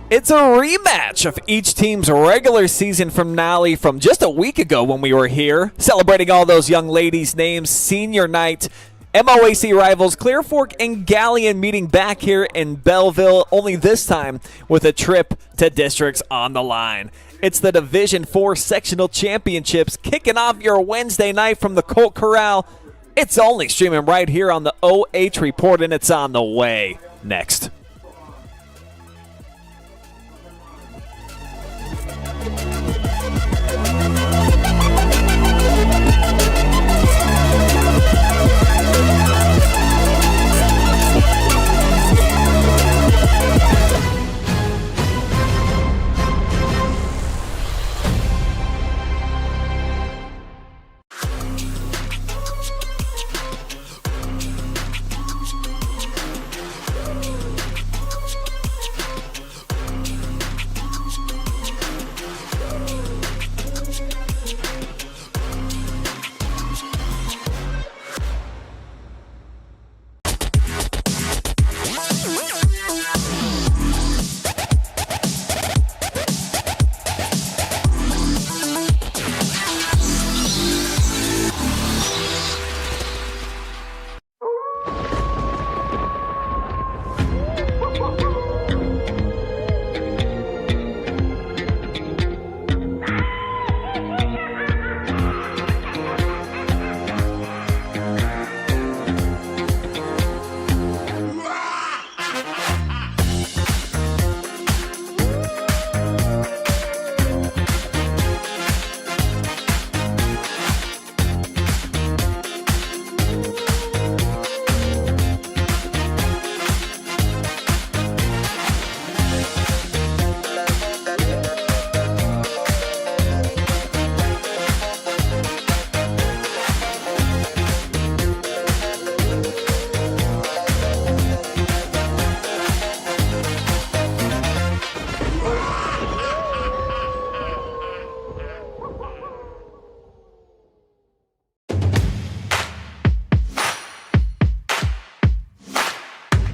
It's a rematch of each team's regular season finale from just a week ago when we were here, celebrating all those young ladies' names. Senior night, MOAC rivals Clear Fork and Galion meeting back here in Belleville, only this time with a trip to districts on the line. It's the Division IV Sectional Championships kicking off your Wednesday night from the Colt Corral. It's only streaming right here on the OH Report, and it's on the way next.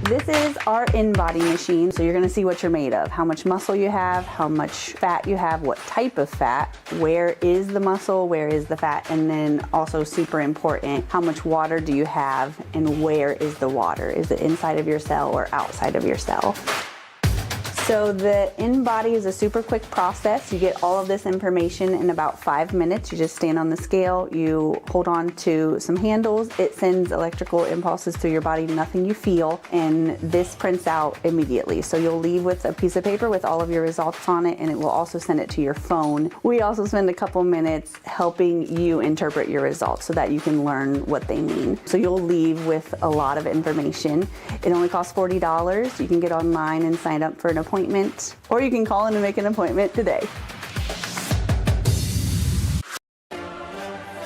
This is our in-body machine, so you're gonna see what you're made of, how much muscle you have, how much fat you have, what type of fat, where is the muscle, where is the fat, and then also super important, how much water do you have and where is the water? Is it inside of your cell or outside of your cell? So the in-body is a super quick process. You get all of this information in about 5 minutes. You just stand on the scale, you hold on to some handles, it sends electrical impulses through your body, nothing you feel, and this prints out immediately. So you'll leave with a piece of paper with all of your results on it, and it will also send it to your phone. We also spend a couple minutes helping you interpret your results so that you can learn what they mean. So you'll leave with a lot of information. It only costs $40. You can get online and sign up for an appointment, or you can call in and make an appointment today.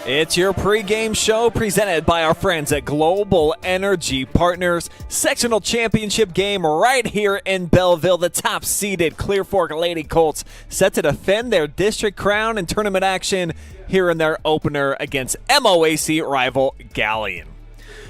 It's your pregame show presented by our friends at Global Energy Partners. Sectional championship game right here in Belleville. The top-seeded Clear Fork Lady Colts set to defend their district crown in tournament action here in their opener against MOAC rival Galion.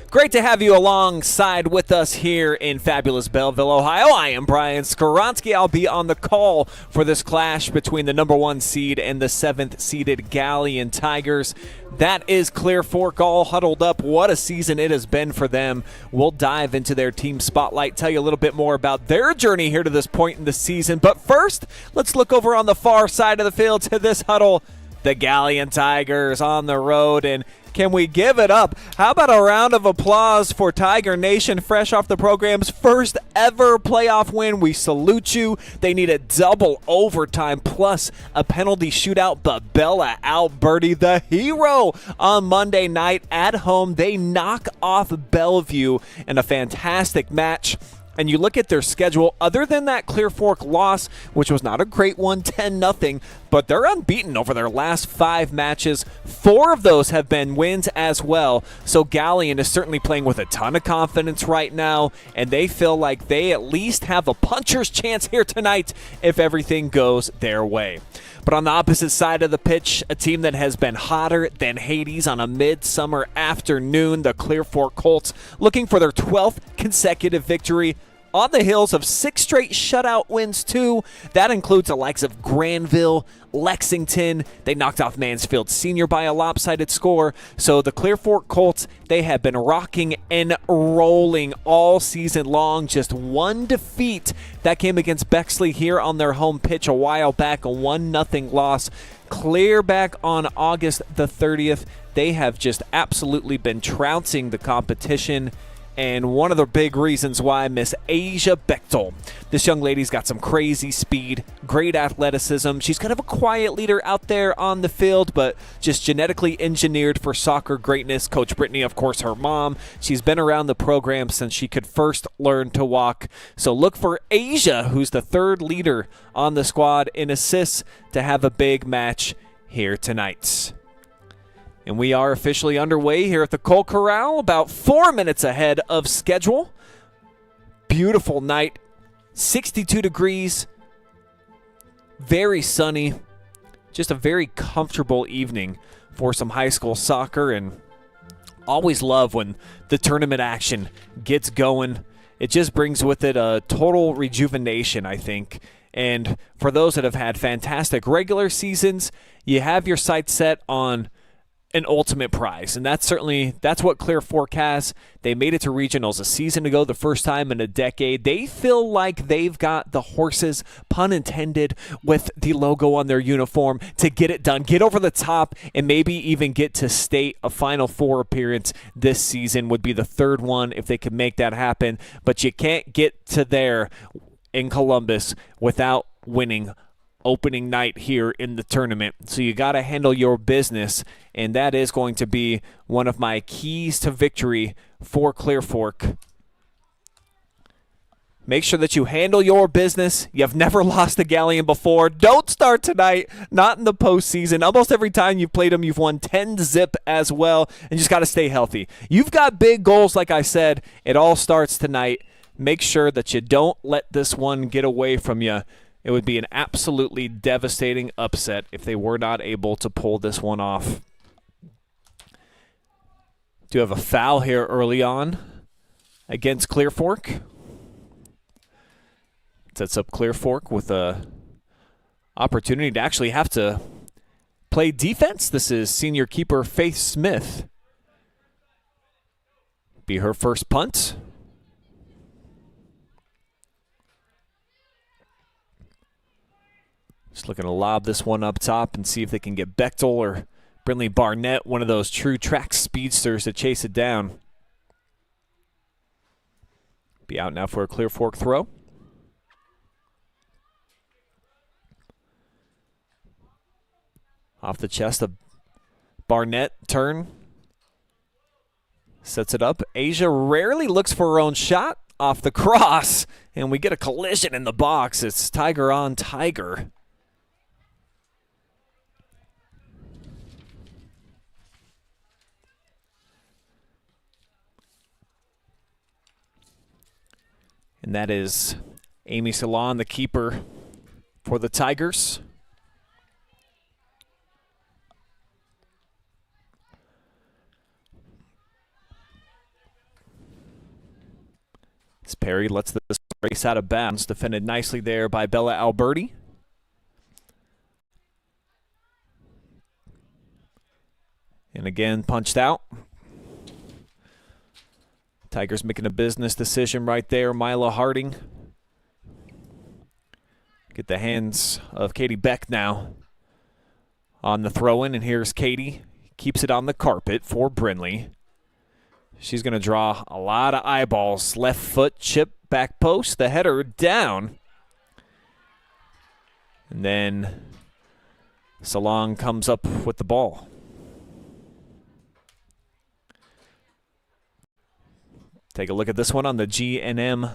Great to have you alongside with us here in fabulous Belleville, Ohio. I am Brian Skowronski. I'll be on the call for this clash between the number 1 seed and the 7th seeded Galion Tigers. That is Clear Fork all huddled up. What a season it has been for them. We'll dive into their team spotlight, tell you a little bit more about their journey here to this point in the season. But first, let's look over on the far side of the field to this huddle. The Galion Tigers on the road, and can we give it up? How about a round of applause for Tiger Nation, fresh off the program's first ever playoff win? We salute you. They need a double overtime plus a penalty shootout, but Bella Alberti, the hero, on Monday night at home. They knock off Bellevue in a fantastic match. And you look at their schedule, other than that Clear Fork loss, which was not a great one, 10-0, but they're unbeaten over their last 5 matches. 4 of those have been wins as well. So Galion is certainly playing with a ton of confidence right now, and they feel like they at least have a puncher's chance here tonight if everything goes their way. But on the opposite side of the pitch, a team that has been hotter than Hades on a midsummer afternoon, the Clear Fork Colts, looking for their 12th consecutive victory. on the heels of 6 straight shutout wins, too. That includes the likes of Granville, Lexington. They knocked off Mansfield Senior by a lopsided score. So the Clear Fork Colts, they have been rocking and rolling all season long. Just one defeat that came against Bexley here on their home pitch a while back, a 1-0 loss. Clear back on August the 30th. They have just absolutely been trouncing the competition. And one of the big reasons why, Miss Asia Bechtel. This young lady's got some crazy speed, great athleticism. She's kind of a quiet leader out there on the field, but just genetically engineered for soccer greatness. Coach Brittany, of course, her mom. She's been around the program since she could first learn to walk. So look for Asia, who's the 3rd leader on the squad in assists, to have a big match here tonight. And we are officially underway here at the Colt Corral, about 4 minutes ahead of schedule. Beautiful night, 62 degrees, very sunny, just a very comfortable evening for some high school soccer, and always love when the tournament action gets going. It just brings with it a total rejuvenation, I think. And for those that have had fantastic regular seasons, you have your sights set on an ultimate prize, and that's what Clear Fork has. They made it to regionals a season ago, the first time in a decade. They feel like they've got the horses, pun intended, with the logo on their uniform to get it done, get over the top, and maybe even get to state. A Final Four appearance this season would be the 3rd one if they could make that happen, but you can't get to there in Columbus without winning opening night here in the tournament. So you got to handle your business, and that is going to be one of my keys to victory for Clear Fork. Make sure that you handle your business. You've never lost to Galion before. Don't start tonight, not in the postseason. Almost every time you've played them, you've won 10-0 as well, and you just got to stay healthy. You've got big goals, like I said. It all starts tonight. Make sure that you don't let this one get away from you. It would be an absolutely devastating upset if they were not able to pull this one off. Do have a foul here early on against Clear Fork. Sets up Clear Fork with a opportunity to actually have to play defense. This is senior keeper Faith Smith. Be her first punt. Just looking to lob this one up top and see if they can get Bechtel or Brinley Barnett, one of those true track speedsters, to chase it down. Be out now for a Clear Fork throw. Off the chest of Barnett, turn. Sets it up. Asia rarely looks for her own shot off the cross, and we get a collision in the box. It's Tiger on Tiger. And that is Amy Salon, the keeper for the Tigers. As Perry lets this race out of bounds, defended nicely there by Bella Alberti. And again, punched out. Tigers making a business decision right there. Mila Harding. Get the hands of Katie Beck now on the throw-in. And here's Katie. Keeps it on the carpet for Brinley. She's going to draw a lot of eyeballs. Left foot, chip, back post. The header down. And then Salong comes up with the ball. Take a look at this one on the G&M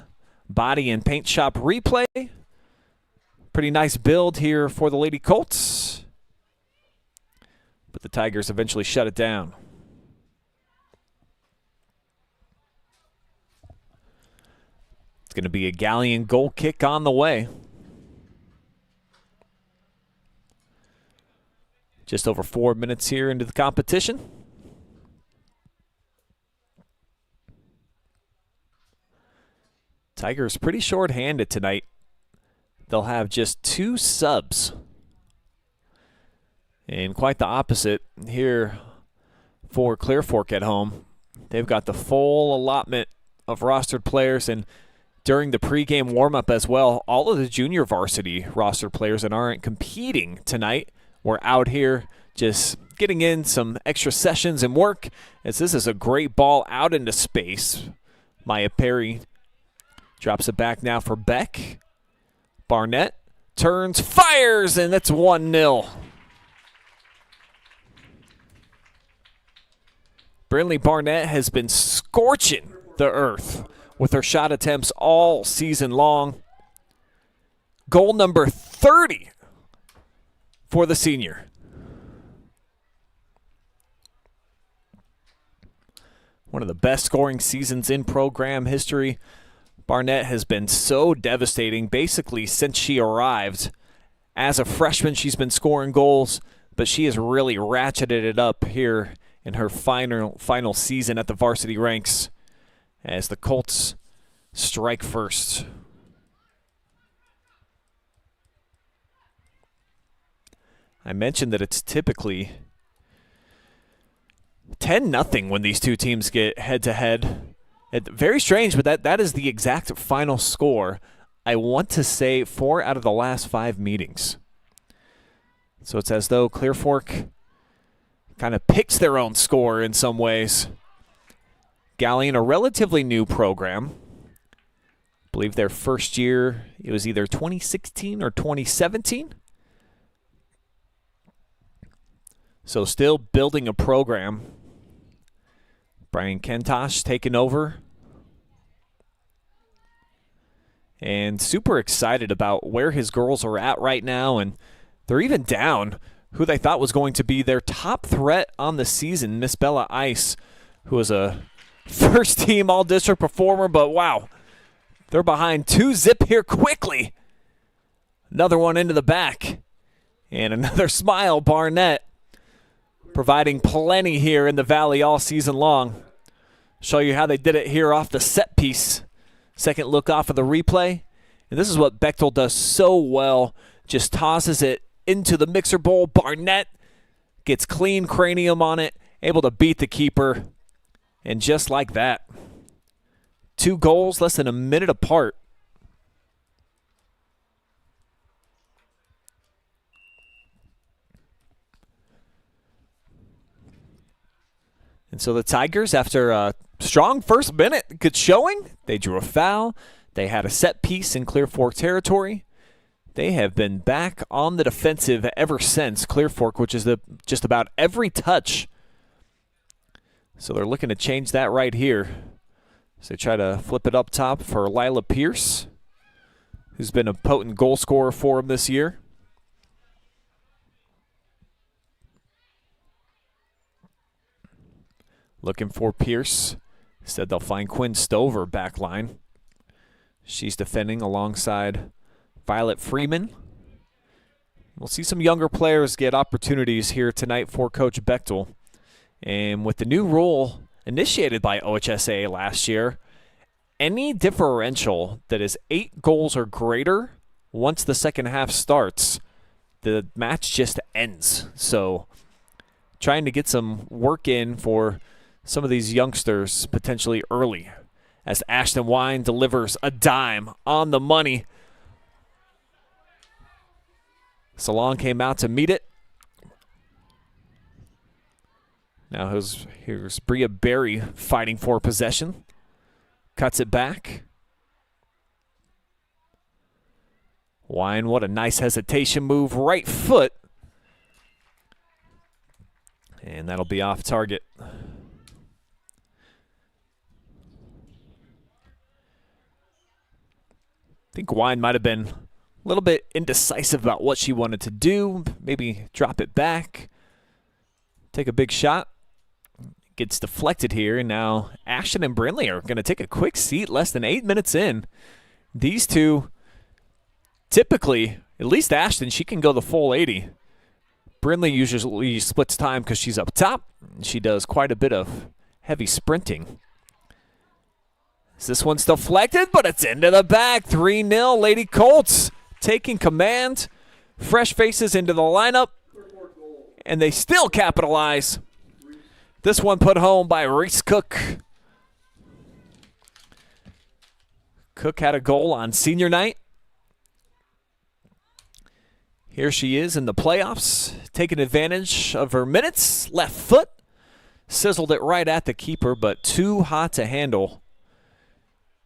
Body and Paint Shop replay. Pretty nice build here for the Lady Colts. But the Tigers eventually shut it down. It's going to be a Galion goal kick on the way. Just over 4 minutes here into the competition. Tigers pretty short-handed tonight. They'll have just 2 subs. And quite the opposite here for Clear Fork at home. They've got the full allotment of rostered players, and during the pregame warm-up as well, all of the junior varsity roster players that aren't competing tonight were out here just getting in some extra sessions and work, as this is a great ball out into space. Maya Perry drops it back now for Beck. Barnett turns, fires, and that's 1-0. Brinley Barnett has been scorching the earth with her shot attempts all season long. Goal number 30 for the senior. One of the best scoring seasons in program history. Barnett has been so devastating basically since she arrived. As a freshman, she's been scoring goals, but she has really ratcheted it up here in her final season at the varsity ranks as the Colts strike first. I mentioned that it's typically 10-0 when these two teams get head-to-head. Very strange, but that is the exact final score. I want to say 4 out of the last 5 meetings. So it's as though Clear Fork kind of picks their own score in some ways. Galion, a relatively new program. I believe their first year, it was either 2016 or 2017. So still building a program. Brian Kentosh taking over. And super excited about where his girls are at right now. And they're even down who they thought was going to be their top threat on the season, Miss Bella Ice, who was a first-team all-district performer. But, wow, they're behind 2-0 here quickly. Another one into the back. And another smile, Barnett, providing plenty here in the Valley all season long. Show you how they did it here off the set piece. Second look off of the replay. And this is what Bechtel does so well. Just tosses it into the mixer bowl. Barnett gets clean cranium on it, able to beat the keeper. And just like that, 2 goals less than a minute apart. And so the Tigers, after a strong first minute, good showing. They drew a foul. They had a set piece in Clear Fork territory. They have been back on the defensive ever since. Clear Fork, which is just about every touch. So they're looking to change that right here. So they try to flip it up top for Lila Pierce, who's been a potent goal scorer for them this year. Looking for Pierce. Instead, they'll find Quinn Stover back line. She's defending alongside Violet Freeman. We'll see some younger players get opportunities here tonight for Coach Bechtel. And with the new rule initiated by OHSAA last year, any differential that is 8 goals or greater, once the second half starts, the match just ends. So trying to get some work in for some of these youngsters potentially early, as Ashton Wine delivers a dime on the money. Salon came out to meet it. Now here's Bria Berry fighting for possession. Cuts it back. Wine, what a nice hesitation move. Right foot. And that'll be off target. I think Wine might have been a little bit indecisive about what she wanted to do. Maybe drop it back. Take a big shot. Gets deflected here, and now Ashton and Brinley are going to take a quick seat less than 8 minutes in. These two, typically, at least Ashton, she can go the full 80. Brinley usually splits time because she's up top. She does quite a bit of heavy sprinting. This one's deflected, but it's into the bag. 3-0, Lady Colts taking command. Fresh faces into the lineup, and they still capitalize. This one put home by Reese Cook. Cook had a goal on senior night. Here she is in the playoffs, taking advantage of her minutes. Left foot, sizzled it right at the keeper, but too hot to handle.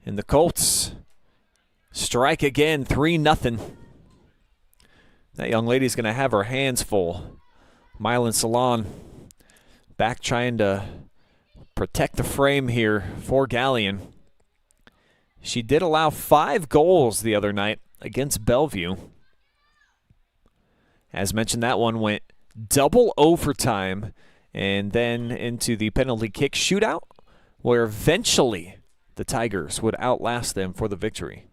And the Colts strike again, 3-0. That young lady's going to have her hands full. Mylan Salon back trying to protect the frame here for Galion. She did allow 5 goals the other night against Bellevue. As mentioned, that one went double overtime and then into the penalty kick shootout, where eventually the Tigers would outlast them for the victory.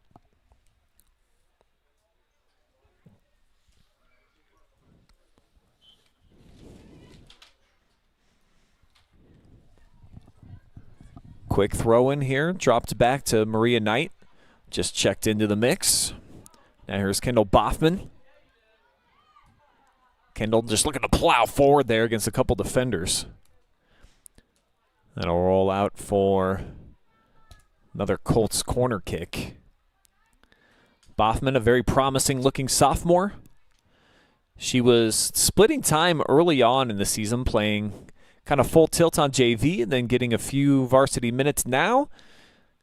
Quick throw in here, dropped back to Maria Knight. Just checked into the mix. Now here's Kendall Boffman. Kendall just looking to plow forward there against a couple defenders. That'll roll out for another Colts corner kick. Boffman, a very promising looking sophomore. She was splitting time early on in the season, playing kind of full tilt on JV and then getting a few varsity minutes. Now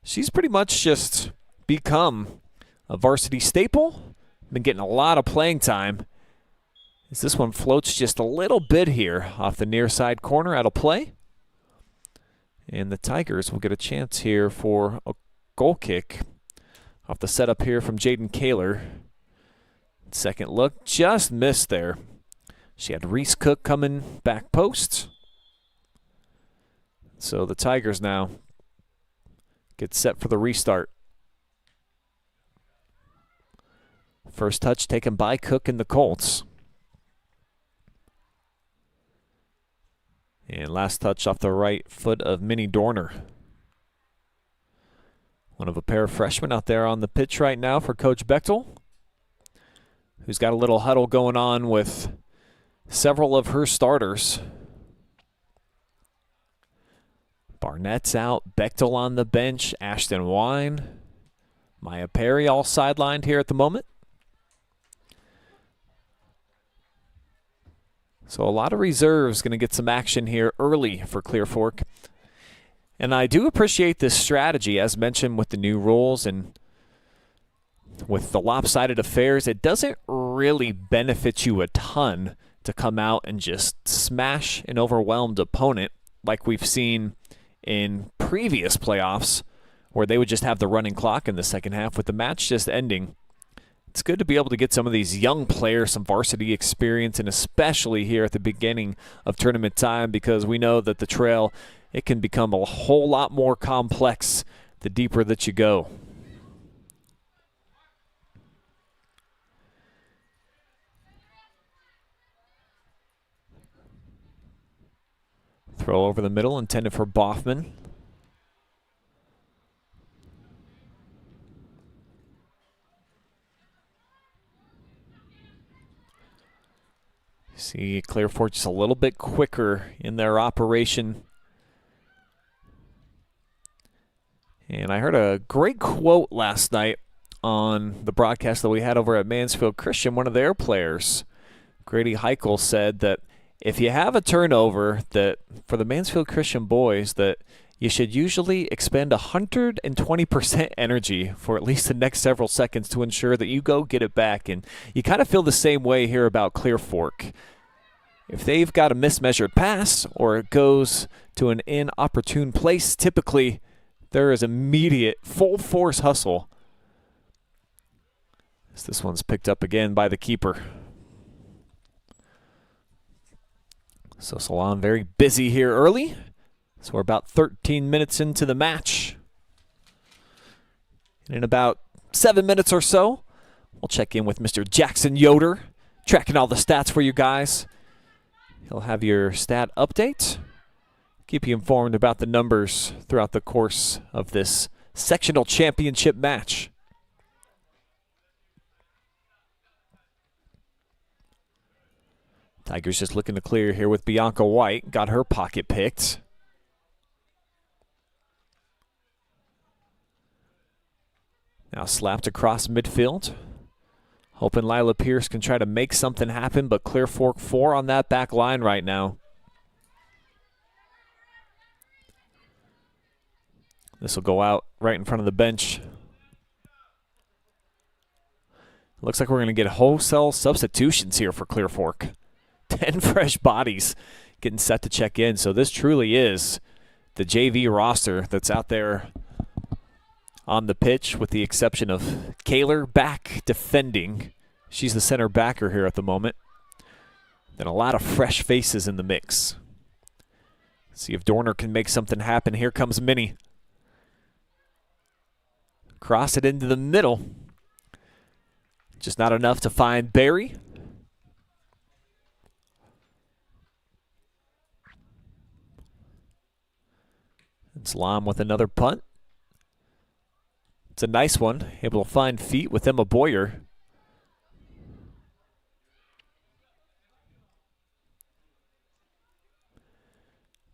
she's pretty much just become a varsity staple. Been getting a lot of playing time. As this one floats just a little bit here off the near side corner out of play. And the Tigers will get a chance here for a goal kick off the setup here from Jaden Kaler. Second look, just missed there. She had Reese Cook coming back post. So the Tigers now get set for the restart. First touch taken by Cook and the Colts. And last touch off the right foot of Minnie Dorner. One of a pair of freshmen out there on the pitch right now for Coach Bechtel, who's got a little huddle going on with several of her starters. Barnett's out, Bechtel on the bench, Ashton Wine, Maya Perry all sidelined here at the moment. So a lot of reserves going to get some action here early for Clear Fork. And I do appreciate this strategy, as mentioned, with the new rules and with the lopsided affairs. It doesn't really benefit you a ton to come out and just smash an overwhelmed opponent like we've seen in previous playoffs, where they would just have the running clock in the second half with the match just ending. It's good to be able to get some of these young players some varsity experience, and especially here at the beginning of tournament time, because we know that the trail, it can become a whole lot more complex the deeper that you go. Throw over the middle, intended for Boffman. See Clear Fork just a little bit quicker in their operation. And I heard a great quote last night on the broadcast that we had over at Mansfield Christian. One of their players, Grady Heichel, said that if you have a turnover, that for the Mansfield Christian boys, that you should usually expend 120% energy for at least the next several seconds to ensure that you go get it back. And you kind of feel the same way here about Clear Fork. If they've got a mismeasured pass or it goes to an inopportune place, typically there is immediate full force hustle. This one's picked up again by the keeper. So Salon very busy here early. So we're about 13 minutes into the match. And in about 7 minutes or so, we'll check in with Mr. Jackson Yoder, tracking all the stats for you guys. He'll have your stat update, keep you informed about the numbers throughout the course of this Sectional Championship match. Tigers just looking to clear here with Bianca White. Got her pocket picked. Now slapped across midfield. Hoping Lila Pierce can try to make something happen, but Clear Fork 4 on that back line right now. This will go out right in front of the bench. Looks like we're going to get wholesale substitutions here for Clear Fork. 10 fresh bodies getting set to check in. So this truly is the JV roster that's out there on the pitch, with the exception of Kaler back defending. She's the center backer here at the moment. Then a lot of fresh faces in the mix. See if Dorner can make something happen. Here comes Minnie. Cross it into the middle. Just not enough to find Barry. And Salam with another punt. It's a nice one. Able to find feet with Emma Boyer.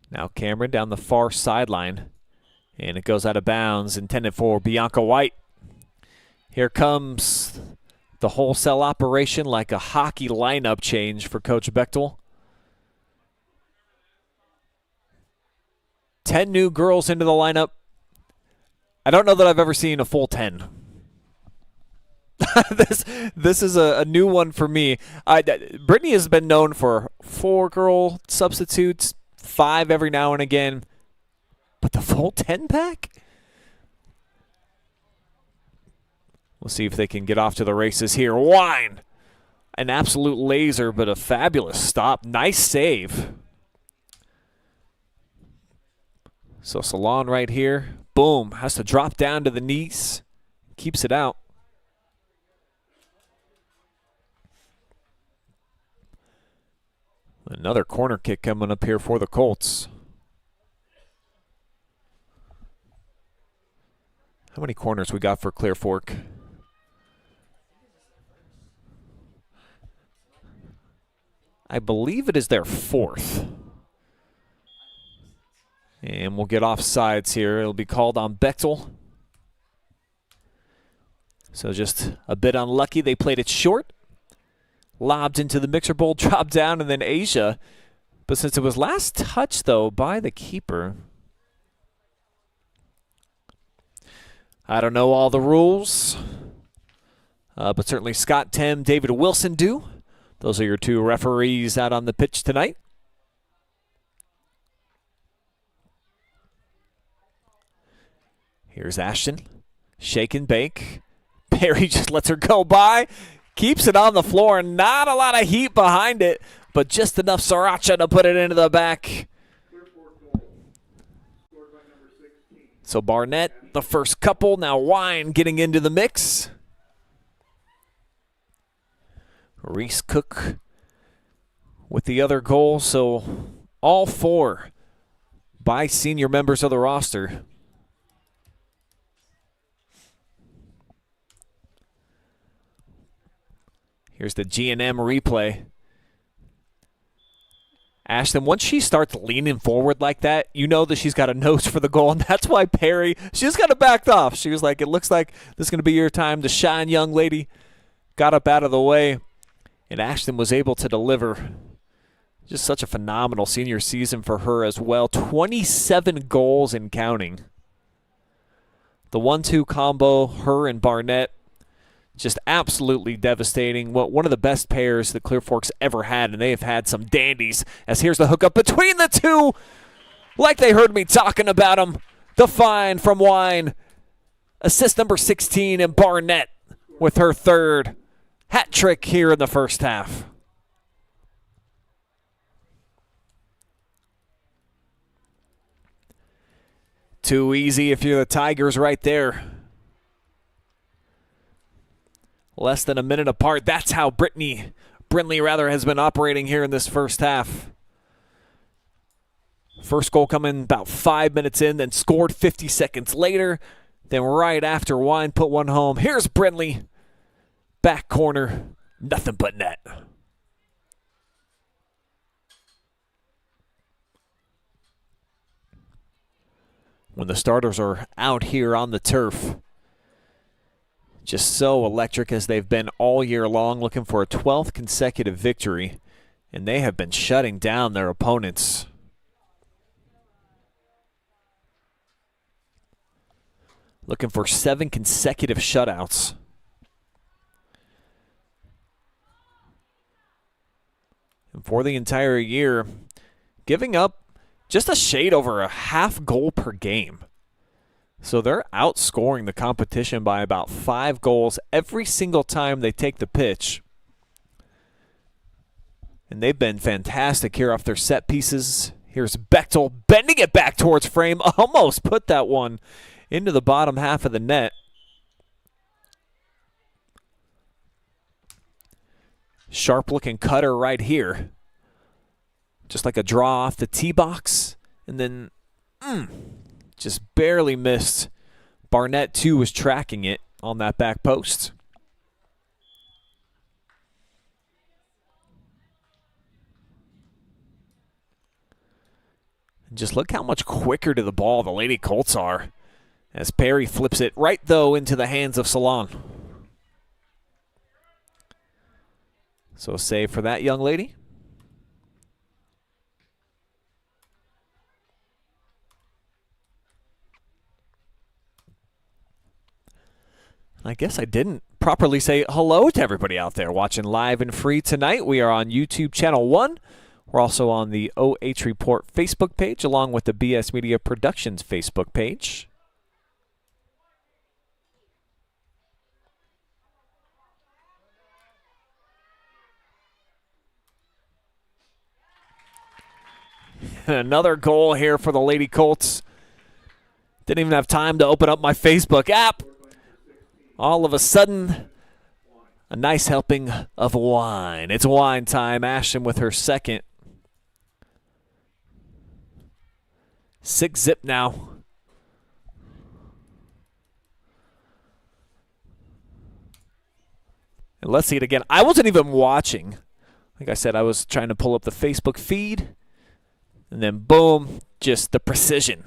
Now Cameron down the far sideline. And it goes out of bounds, intended for Bianca White. Here comes the wholesale operation, like a hockey lineup change for Coach Bechtel. 10 new girls into the lineup. I don't know that I've ever seen a full 10. This is a new one for me. Brittany has been known for 4 girl substitutes, 5 every now and again. But the full 10-pack? We'll see if they can get off to the races here. Wine! An absolute laser, but a fabulous stop. Nice save. So Salon right here. Boom. Has to drop down to the knees. Keeps it out. Another corner kick coming up here for the Colts. How many corners we got for Clear Fork? I believe it is their 4th. And we'll get offsides here. It'll be called on Bechtel. So just a bit unlucky. They played it short. Lobbed into the mixer bowl, dropped down, and then Asia. But since it was last touched, though, by the keeper, I don't know all the rules, but certainly Scott Tim, David Wilson do. Those are your 2 referees out on the pitch tonight. Here's Ashton. Shake and bake. Perry just lets her go by. Keeps it on the floor. Not a lot of heat behind it, but just enough sriracha to put it into the back. So Barnett, the first couple. Now Wine getting into the mix. Reese Cook with the other goal. So all 4 by senior members of the roster. Here's the G&M replay. Ashton, once she starts leaning forward like that, you know that she's got a nose for the goal, and that's why Perry, she just kind of backed off. She was like, it looks like this is going to be your time to shine, young lady. Got up out of the way, and Ashton was able to deliver. Just such a phenomenal senior season for her as well. 27 goals and counting. The 1-2 combo, her and Barnett, just absolutely devastating. One of the best pairs that Clear Fork's ever had, and they have had some dandies. As here's the hookup between the 2, like they heard me talking about them. The find from Wine. Assist number 16, and Barnett with her 3rd hat trick here in the first half. Too easy if you're the Tigers right there. Less than a minute apart. That's how Brinley has been operating here in this first half. First goal coming about 5 minutes in, then scored 50 seconds later. Then right after Wine put one home. Here's Brindley. Back corner. Nothing but net. When the starters are out here on the turf, just so electric as they've been all year long, looking for a 12th consecutive victory, and they have been shutting down their opponents. Looking for 7 consecutive shutouts. And for the entire year, giving up just a shade over a half goal per game. So they're outscoring the competition by about 5 goals every single time they take the pitch. And they've been fantastic here off their set pieces. Here's Bechtel bending it back towards frame. Almost put that one into the bottom half of the net. Sharp looking cutter right here. Just like a draw off the tee box. And then, just barely missed. Barnett, too, was tracking it on that back post. And just look how much quicker to the ball the Lady Colts are. As Perry flips it right, though, into the hands of Salon. So save for that young lady. I guess I didn't properly say hello to everybody out there watching live and free tonight. We are on YouTube Channel 1. We're also on the OH Report Facebook page, along with the BS Media Productions Facebook page. Another goal here for the Lady Colts. Didn't even have time to open up my Facebook app. All of a sudden, a nice helping of wine. It's wine time. Ashton with her second. 6-0 now. And let's see it again. I wasn't even watching. Like I said, I was trying to pull up the Facebook feed. And then boom, just the precision.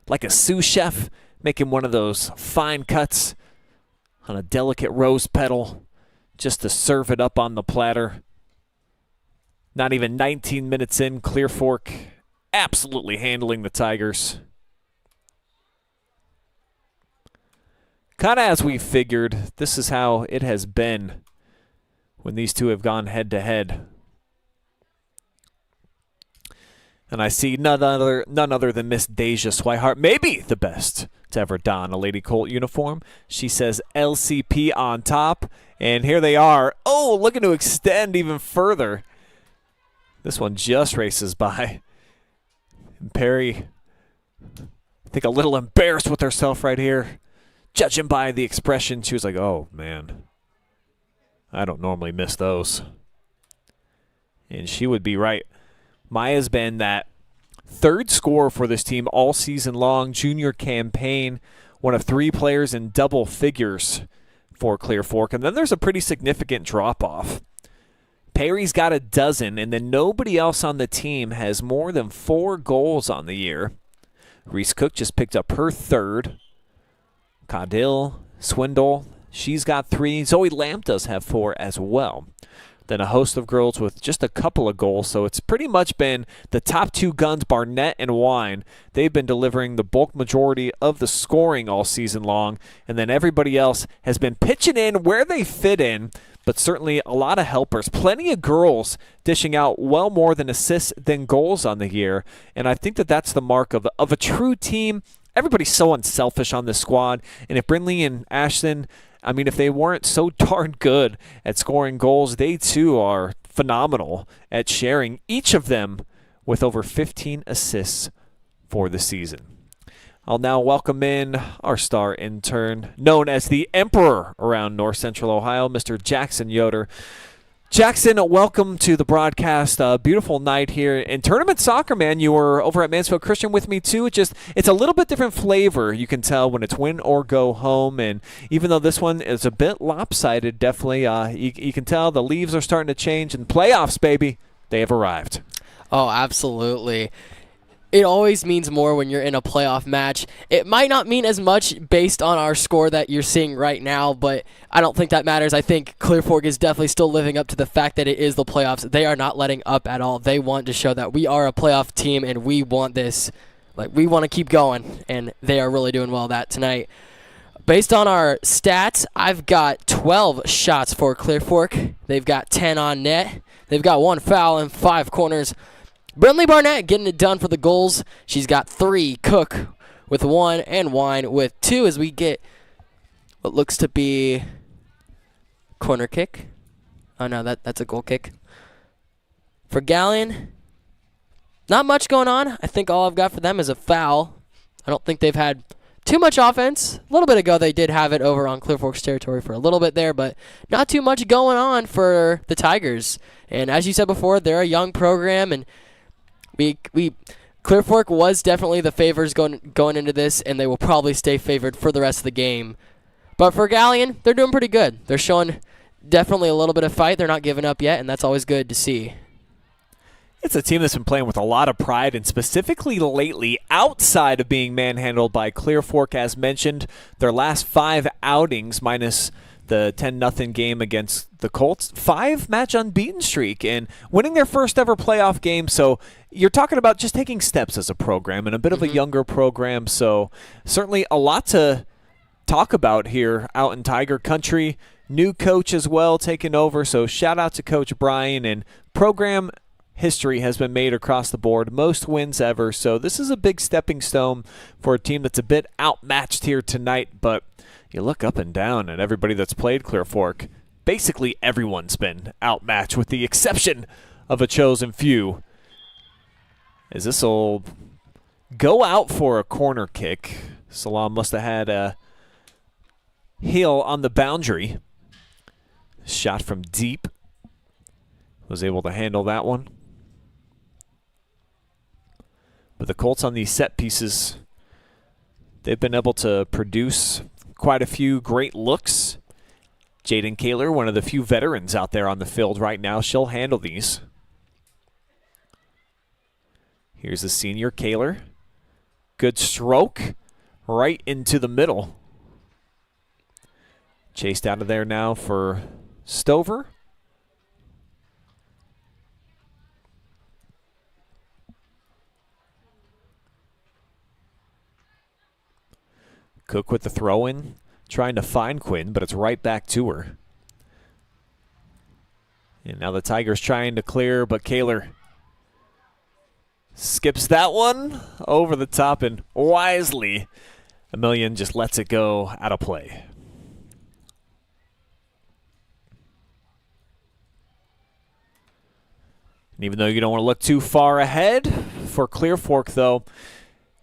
Like a sous chef making one of those fine cuts on a delicate rose petal just to serve it up on the platter. Not even 19 minutes in, Clear Fork absolutely handling the Tigers. Kind of as we figured, this is how it has been when these two have gone head-to-head. And I see none other than Miss Deja Swihart, maybe the best to ever don a Lady Colt uniform. She says LCP on top, and here they are. Oh, looking to extend even further. This one just races by. And Perry, I think a little embarrassed with herself right here. Judging by the expression, she was like, oh, man, I don't normally miss those. And she would be right. Maya's been that third scorer for this team all season long, junior campaign, one of 3 players in double figures for Clear Fork. And then there's a pretty significant drop-off. Perry's got a dozen, and then nobody else on the team has more than 4 goals on the year. Reese Cook just picked up her third. Caudill, Swindle, she's got 3. Zoe Lamp does have 4 as well. Then a host of girls with just a couple of goals. So it's pretty much been the top 2 guns, Barnett and Wine. They've been delivering the bulk majority of the scoring all season long. And then everybody else has been pitching in where they fit in, but certainly a lot of helpers. Plenty of girls dishing out well more than assists than goals on the year. And I think that that's the mark of a true team. Everybody's so unselfish on this squad. And if Brindley and Ashton, I mean, if they weren't so darn good at scoring goals, they too are phenomenal at sharing, each of them with over 15 assists for the season. I'll now welcome in our star intern, known as the Emperor around North Central Ohio, Mr. Jackson Yoder. Jackson, welcome to the broadcast. Beautiful night here in tournament soccer, man. You were over at Mansfield Christian with me, too. It's a little bit different flavor, you can tell, when it's win or go home. And even though this one is a bit lopsided, definitely, you can tell the leaves are starting to change. And playoffs, baby, they have arrived. Oh, absolutely. It always means more when you're in a playoff match. It might not mean as much based on our score that you're seeing right now, but I don't think that matters. I think Clear Fork is definitely still living up to the fact that it is the playoffs. They are not letting up at all. They want to show that we are a playoff team and we want this. Like, we want to keep going, and they are really doing well that tonight. Based on our stats, I've got 12 shots for Clear Fork. They've got 10 on net. They've got 1 foul and 5 corners. Brentley Barnett getting it done for the goals. She's got 3. Cook with 1 and Wine with 2 as we get what looks to be corner kick. Oh, no, that's a goal kick. For Galion, not much going on. I think all I've got for them is a foul. I don't think they've had too much offense. A little bit ago they did have it over on Clear Fork's territory for a little bit there, but not too much going on for the Tigers. And as you said before, they're a young program, and Clear Fork was definitely the favors going into this, and they will probably stay favored for the rest of the game. But for Galion, they're doing pretty good. They're showing definitely a little bit of fight. They're not giving up yet, and that's always good to see. It's a team that's been playing with a lot of pride, and specifically lately, outside of being manhandled by Clear Fork, as mentioned, their last 5 outings, minus the 10-0 game against the Colts, 5-match unbeaten streak and winning their first ever playoff game. So you're talking about just taking steps as a program and a bit of a younger program. So certainly a lot to talk about here out in Tiger Country. New coach as well taking over. So shout out to Coach Brian, and program history has been made across the board. Most wins ever. So this is a big stepping stone for a team that's a bit outmatched here tonight, but you look up and down at everybody that's played Clear Fork. Basically everyone's been outmatched with the exception of a chosen few. As this will go out for a corner kick. Salam must have had a heel on the boundary. Shot from deep. Was able to handle that one. But the Colts on these set pieces, they've been able to produce quite a few great looks. Jaden Kaler, one of the few veterans out there on the field right now, she'll handle these. Here's the senior Kaler. Good stroke right into the middle. Chased out of there now for Stover. Cook with the throw-in, trying to find Quinn, but it's right back to her. And now the Tigers trying to clear, but Kaler skips that one over the top, and wisely, Emilian just lets it go out of play. And even though you don't want to look too far ahead for Clear Fork, though,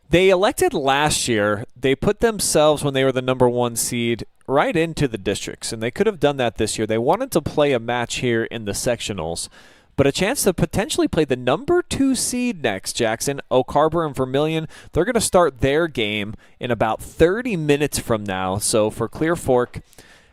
they elected last year, they put themselves, when they were the #1 seed, right into the districts, and they could have done that this year. They wanted to play a match here in the sectionals, but a chance to potentially play the #2 seed next, Jackson. Oak Harbor and Vermilion, they're going to start their game in about 30 minutes from now. So for Clear Fork,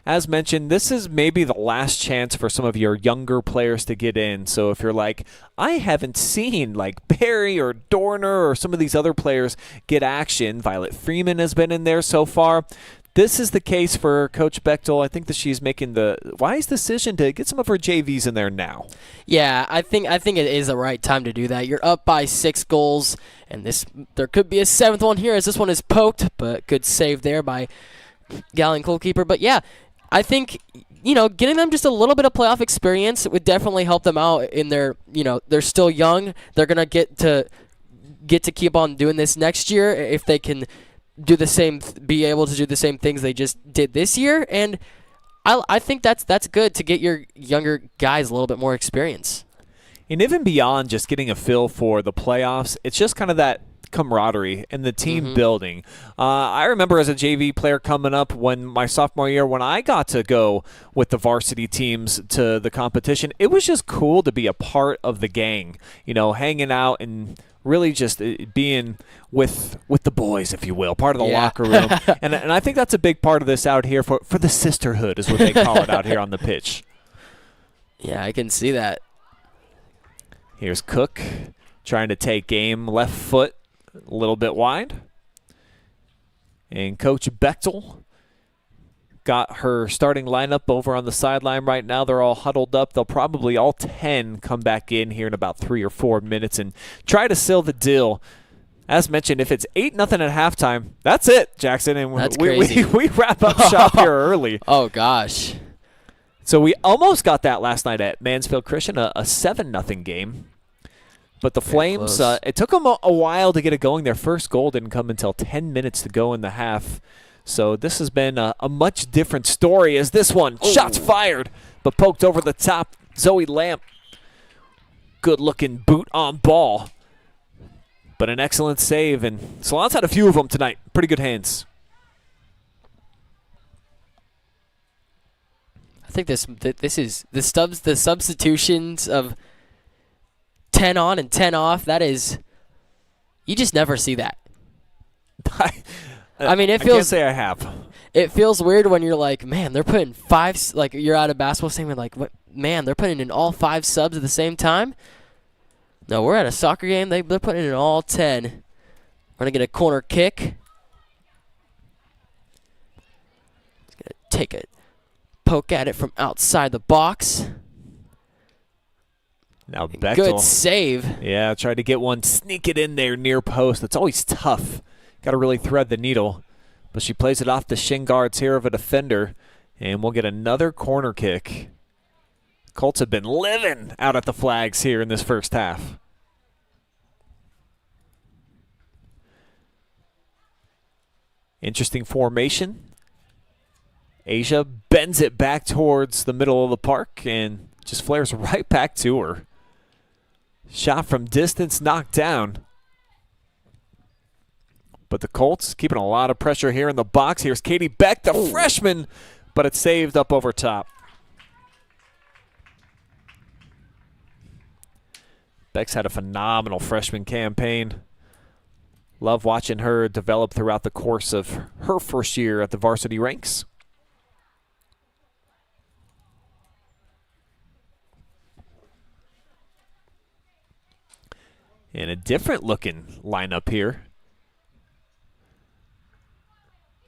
as mentioned, this is maybe the last chance for some of your younger players to get in. So if you're like, I haven't seen like Barry or Dorner or some of these other players get action, Violet Freeman has been in there so far. This is the case for Coach Bechtel. I think that she's making the wise decision to get some of her JVs in there now. Yeah, I think it is the right time to do that. You're up by 6 goals, and there could be a 7th one here as this one is poked, but good save there by Galion goalkeeper. But yeah, I think, getting them just a little bit of playoff experience would definitely help them out in their, they're still young. They're going to get to keep on doing this next year if they can be able to do the same things they just did this year. And I think that's good to get your younger guys a little bit more experience. And even beyond just getting a feel for the playoffs, it's just kind of that camaraderie and the team building. I remember as a JV player coming up when my sophomore year, when I got to go with the varsity teams to the competition, it was just cool to be a part of the gang, hanging out and really just being with the boys, if you will, part of the locker room. and I think that's a big part of this out here for the sisterhood is what they call it out here on the pitch. Yeah, I can see that. Here's Cook trying to take game, left foot a little bit wide. And Coach Bechtel got her starting lineup over on the sideline right now. They're all huddled up. They'll probably all 10 come back in here in about 3 or 4 minutes and try to seal the deal. As mentioned, if it's 8-0 at halftime, that's it, Jackson. And that's crazy. We wrap up shop here early. Oh, gosh. So we almost got that last night at Mansfield Christian, a 7-0 game. But the Flames, it took them a while to get it going. Their first goal didn't come until 10 minutes to go in the half. So this has been a much different story as this one. Shots fired, but poked over the top. Zoe Lamp, good-looking boot on ball. But an excellent save, and Salon's had a few of them tonight. Pretty good hands. I think this is the substitutions of 10 on and 10 off. That is, you just never see that. I mean, it feels. I can't say I have. It feels weird when you're like, man, they're putting 5. Like you're at a basketball stadium, like, what? Man, they're putting in all 5 subs at the same time. No, we're at a soccer game. They're putting in all 10. We're gonna get a corner kick. He's gonna take a poke at it from outside the box. Now Bechtel. Good save. Yeah, tried to get one, sneak it in there near post. That's always tough. Got to really thread the needle. But she plays it off the shin guards here of a defender, and we'll get another corner kick. Colts have been living out at the flags here in this first half. Interesting formation. Asia bends it back towards the middle of the park and just flares right back to her. Shot from distance, knocked down. But the Colts keeping a lot of pressure here in the box. Here's Katie Beck, the freshman, but it's saved up over top. Beck's had a phenomenal freshman campaign. Love watching her develop throughout the course of her first year at the varsity ranks. And a different looking lineup here.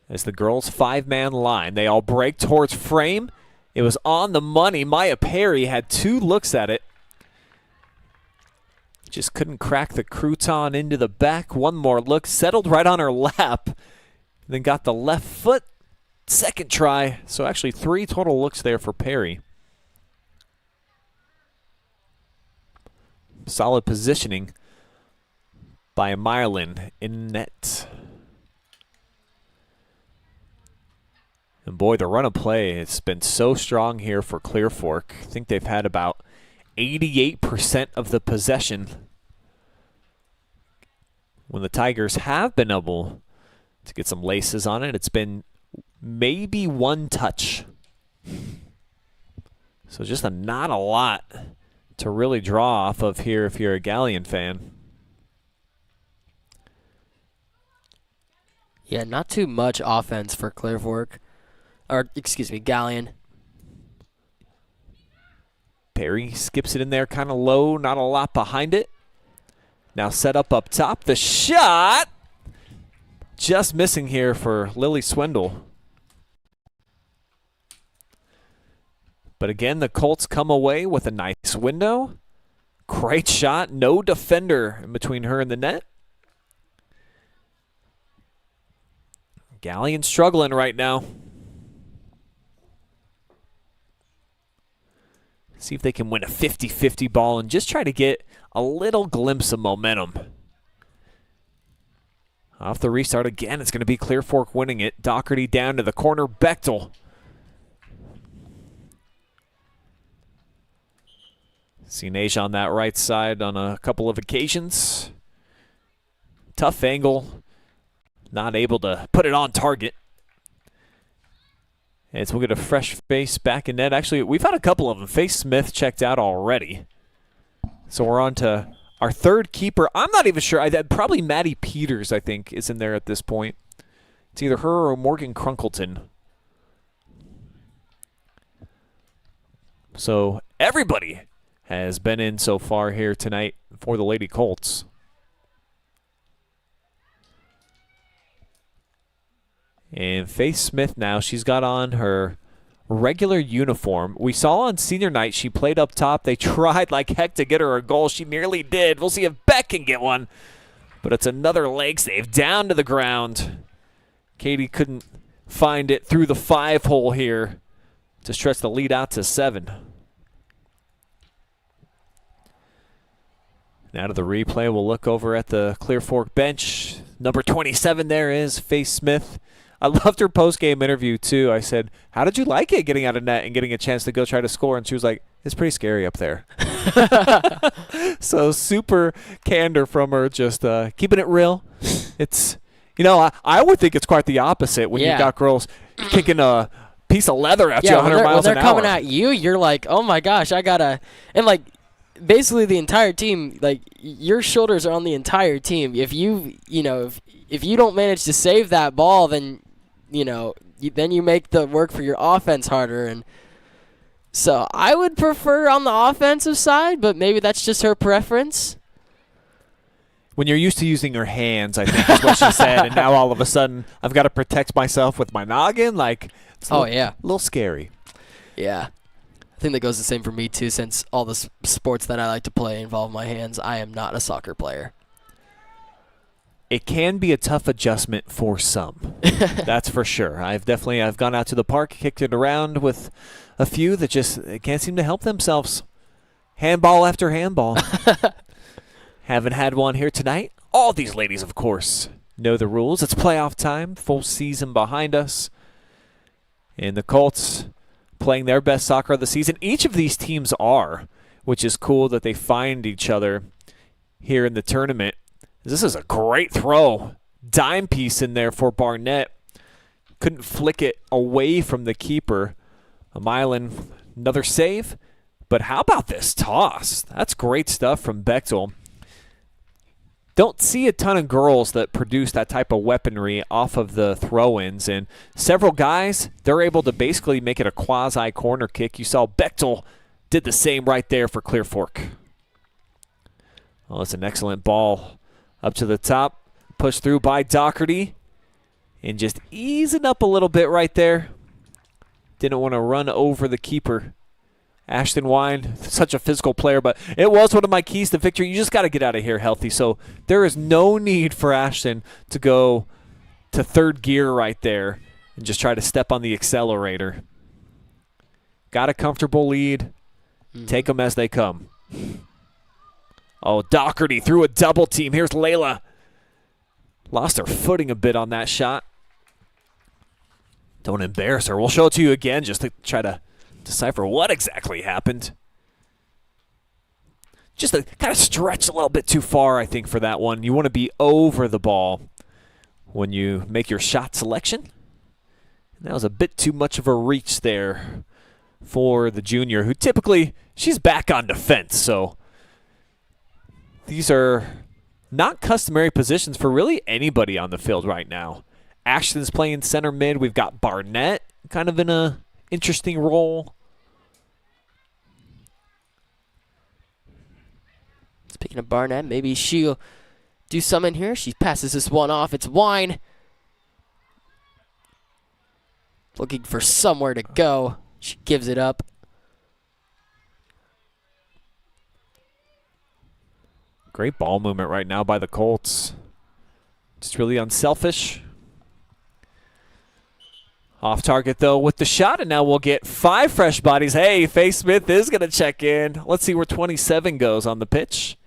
As the girls' 5-man line, they all break towards frame. It was on the money. Maya Perry had 2 looks at it. Just couldn't crack the crouton into the back. One more look, settled right on her lap. Then got the left foot, second try. So actually 3 total looks there for Perry. Solid positioning by Myerlin in net. And boy, the run of play has been so strong here for Clear Fork. I think they've had about 88% of the possession when the Tigers have been able to get some laces on it. It's been maybe 1 touch. So just not a lot to really draw off of here if you're a Galion fan. Yeah, not too much offense for Clear Fork. Or, excuse me, Galion. Perry skips it in there kind of low, not a lot behind it. Now set up top. The shot! Just missing here for Lily Swindle. But again, the Colts come away with a nice window. Great shot. No defender in between her and the net. Galion struggling right now. See if they can win a 50-50 ball and just try to get a little glimpse of momentum. Off the restart again, it's going to be Clear Fork winning it. Doherty down to the corner. Bechtel. Seen Asia on that right side on a couple of occasions. Tough angle. Not able to put it on target. And so we'll get a fresh face back in net. Actually, we've had a couple of them. Face Smith checked out already. So we're on to our third keeper. I'm not even sure. Probably Maddie Peters, I think, is in there at this point. It's either her or Morgan Crunkleton. So everybody has been in so far here tonight for the Lady Colts. And Faith Smith now, she's got on her regular uniform. We saw on senior night she played up top. They tried like heck to get her a goal. She nearly did. We'll see if Beck can get one. But it's another leg save down to the ground. Katie couldn't find it through the 5-hole here to stretch the lead out to 7. Now to the replay, we'll look over at the Clear Fork bench. Number 27 there is Faith Smith. I loved her post-game interview, too. I said, how did you like it getting out of net and getting a chance to go try to score? And she was like, it's pretty scary up there. So super candor from her, just keeping it real. It's, I would think it's quite the opposite when you got girls kicking a piece of leather at you 100 miles an hour. When they're coming at you, you're like, oh, my gosh, I got to – and, like, basically the entire team, like, your shoulders are on the entire team. If if you don't manage to save that ball, then – then you make the work for your offense harder. And so I would prefer on the offensive side, but maybe that's just her preference. When you're used to using your hands, I think is what she said, and now all of a sudden I've got to protect myself with my noggin. Like, it's a little scary. Yeah. I think that goes the same for me, too, since all the sports that I like to play involve my hands. I am not a soccer player. It can be a tough adjustment for some. That's for sure. I've gone out to the park, kicked it around with a few that just can't seem to help themselves. Handball after handball. Haven't had one here tonight. All these ladies, of course, know the rules. It's playoff time, full season behind us. And the Colts playing their best soccer of the season. Each of these teams are, which is cool that they find each other here in the tournament. This is a great throw. Dime piece in there for Barnett. Couldn't flick it away from the keeper. Mylan, another save. But how about this toss? That's great stuff from Bechtel. Don't see a ton of girls that produce that type of weaponry off of the throw-ins. And several guys, they're able to basically make it a quasi-corner kick. You saw Bechtel did the same right there for Clear Fork. Well, it's an excellent ball. Up to the top, pushed through by Doherty, and just easing up a little bit right there. Didn't want to run over the keeper. Ashton Wine, such a physical player, but it was one of my keys to victory. You just got to get out of here healthy. So there is no need for Ashton to go to third gear right there and just try to step on the accelerator. Got a comfortable lead. Take them as they come. Oh, Doherty threw a double team. Here's Layla. Lost her footing a bit on that shot. Don't embarrass her. We'll show it to you again just to try to decipher what exactly happened. Just to kind of stretch a little bit too far, I think, for that one. You want to be over the ball when you make your shot selection. And that was a bit too much of a reach there for the junior, who typically, she's back on defense, so these are not customary positions for really anybody on the field right now. Ashton's playing center mid. We've got Barnett kind of in a interesting role. Speaking of Barnett, maybe she'll do something here. She passes this one off. It's Wine. Looking for somewhere to go. She gives it up. Great ball movement right now by the Colts. Just really unselfish. Off target, though, with the shot, and now we'll get 5 fresh bodies. Hey, Faye Smith is going to check in. Let's see where 27 goes on the pitch.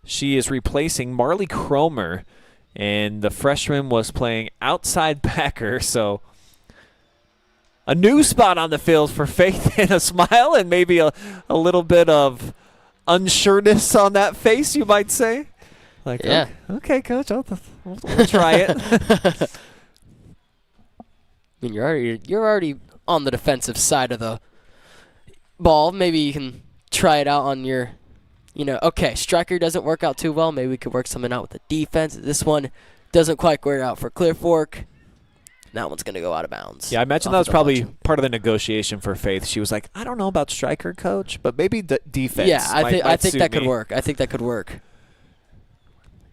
She is replacing Marley Cromer, and the freshman was playing outside backer, so a new spot on the field for Faith, and a smile and maybe a little bit of unsureness on that face, you might say. Like, Yeah. Okay, coach, we'll try it. I mean, you're already on the defensive side of the ball. Maybe you can try it out on your, okay, striker doesn't work out too well. Maybe we could work something out with the defense. This one doesn't quite work out for Clear Fork. That one's going to go out of bounds. Yeah, I imagine that was probably part of the negotiation for Faith. She was like, I don't know about striker, coach, but maybe the defense. Yeah, I think that could me. work. I think that could work.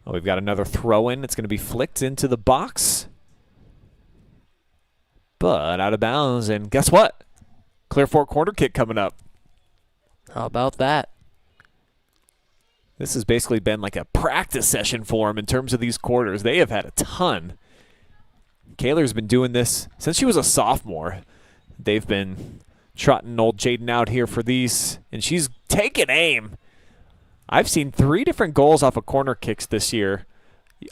Oh, we've got another throw-in. It's going to be flicked into the box. But out of bounds, and guess what? Clear Fork corner kick coming up. How about that? This has basically been like a practice session for them in terms of these quarters. They have had a ton. Kaylor's been doing this since she was a sophomore. They've been trotting old Jaden out here for these, and she's taking aim. I've seen 3 different goals off of corner kicks this year.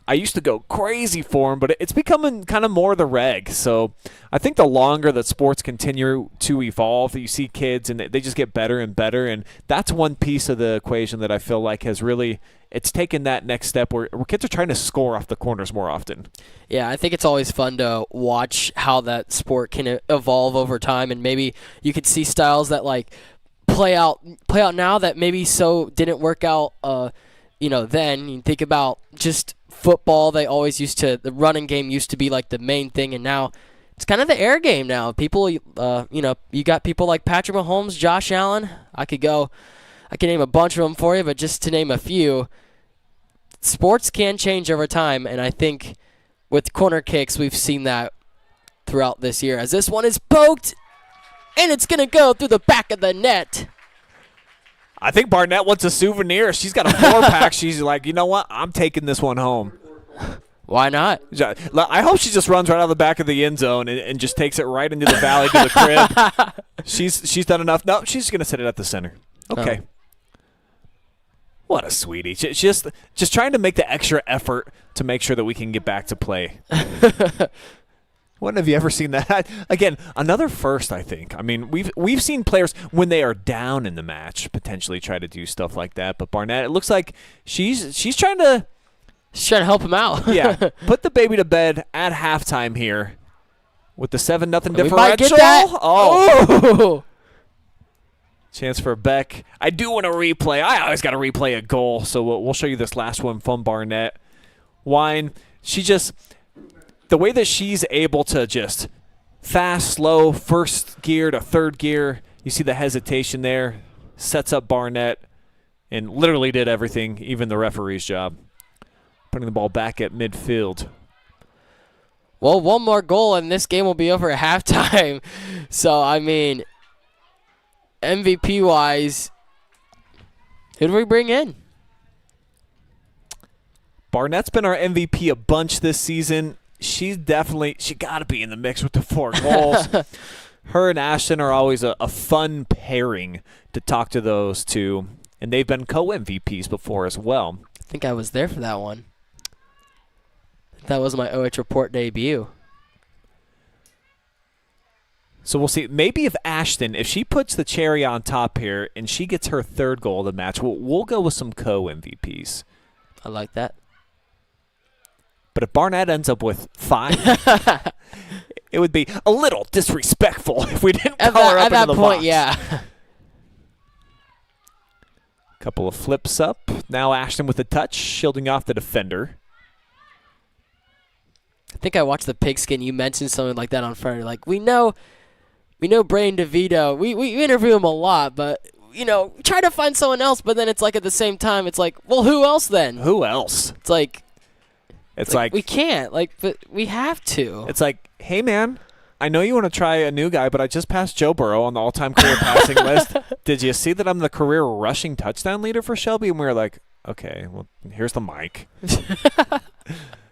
I used to go crazy for them, but it's becoming kind of more the reg. So I think the longer that sports continue to evolve, you see kids and they just get better and better. And that's one piece of the equation that I feel like has really, it's taken that next step where kids are trying to score off the corners more often. Yeah, I think it's always fun to watch how that sport can evolve over time. And maybe you could see styles that like play out now that maybe so didn't work out, then. You think about just football, the running game used to be like the main thing, and now it's kind of the air game now. People, you got people like Patrick Mahomes, Josh Allen. I could name a bunch of them for you, but just to name a few, sports can change over time, and I think with corner kicks, we've seen that throughout this year, as this one is poked, and it's going to go through the back of the net. I think Barnett wants a souvenir. She's got a 4-pack. She's like, you know what? I'm taking this one home. Why not? I hope she just runs right out of the back of the end zone and just takes it right into the valley to the crib. She's done enough. No, she's going to set it at the center. Okay. Oh. What a sweetie. Just trying to make the extra effort to make sure that we can get back to play. When have you ever seen that? Again, another first, I think. I mean, we've seen players, when they are down in the match, potentially try to do stuff like that. But Barnett, it looks like she's trying to... She's trying to help him out. Yeah. Put the baby to bed at halftime here with the 7-0 differential. We might get that. Oh. Chance for Beck. I do want to replay. I always got to replay a goal. So we'll show you this last one from Barnett. Wine, the way that she's able to just fast, slow, first gear to third gear, you see the hesitation there, sets up Barnett, and literally did everything, even the referee's job. Putting the ball back at midfield. Well, one more goal, and this game will be over at halftime. So, I mean, MVP-wise, who do we bring in? Barnett's been our MVP a bunch this season. She got to be in the mix with the 4 goals. Her and Ashton are always a fun pairing to talk to those two, and they've been co-MVPs before as well. I think I was there for that one. That was my OH Report debut. So we'll see. Maybe if she puts the cherry on top here and she gets her 3rd goal of the match, we'll go with some co-MVPs. I like that. But if Barnett ends up with 5, it would be a little disrespectful if we didn't call her up into the box. Yeah. Couple of flips up. Now Ashton with a touch, shielding off the defender. I think I watched the Pigskin. You mentioned something like that on Friday. Like, we know Brian DeVito. We interview him a lot, but try to find someone else. But then it's like at the same time, it's like, well, who else then? Who else? It's like we can't, but we have to. It's like, hey, man, I know you want to try a new guy, but I just passed Joe Burrow on the all-time career passing list. Did you see that I'm the career rushing touchdown leader for Shelby? And we were like, okay, well, here's the mic.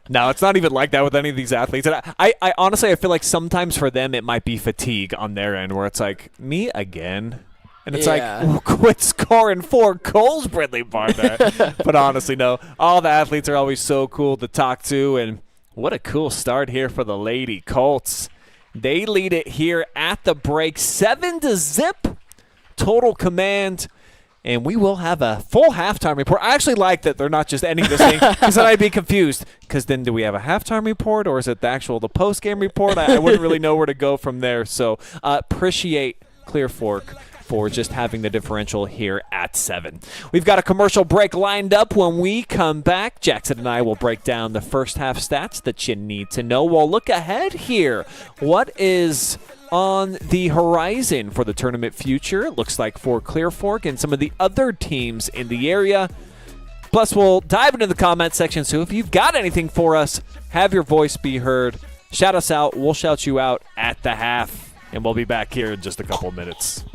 No, it's not even like that with any of these athletes. And I honestly, I feel like sometimes for them it might be fatigue on their end where it's like, me again? And it's like, quit scoring 4 goals, Brittany Barnett. But honestly, no. All the athletes are always so cool to talk to. And what a cool start here for the Lady Colts. They lead it here at the break, 7-0. Total command. and we will have a full halftime report. I actually like that they're not just ending this thing, because then I'd be confused. Because then do we have a halftime report, or is it the post-game report? I wouldn't really know where to go from there. So appreciate Clear Fork for just having the differential here at 7. We've got a commercial break lined up. When we come back, Jackson and I will break down the first half stats that you need to know. We'll look ahead here. What is on the horizon for the tournament future? It looks like for Clear Fork and some of the other teams in the area. Plus, we'll dive into the comment section, so if you've got anything for us, have your voice be heard. Shout us out. We'll shout you out at the half, and we'll be back here in just a couple minutes.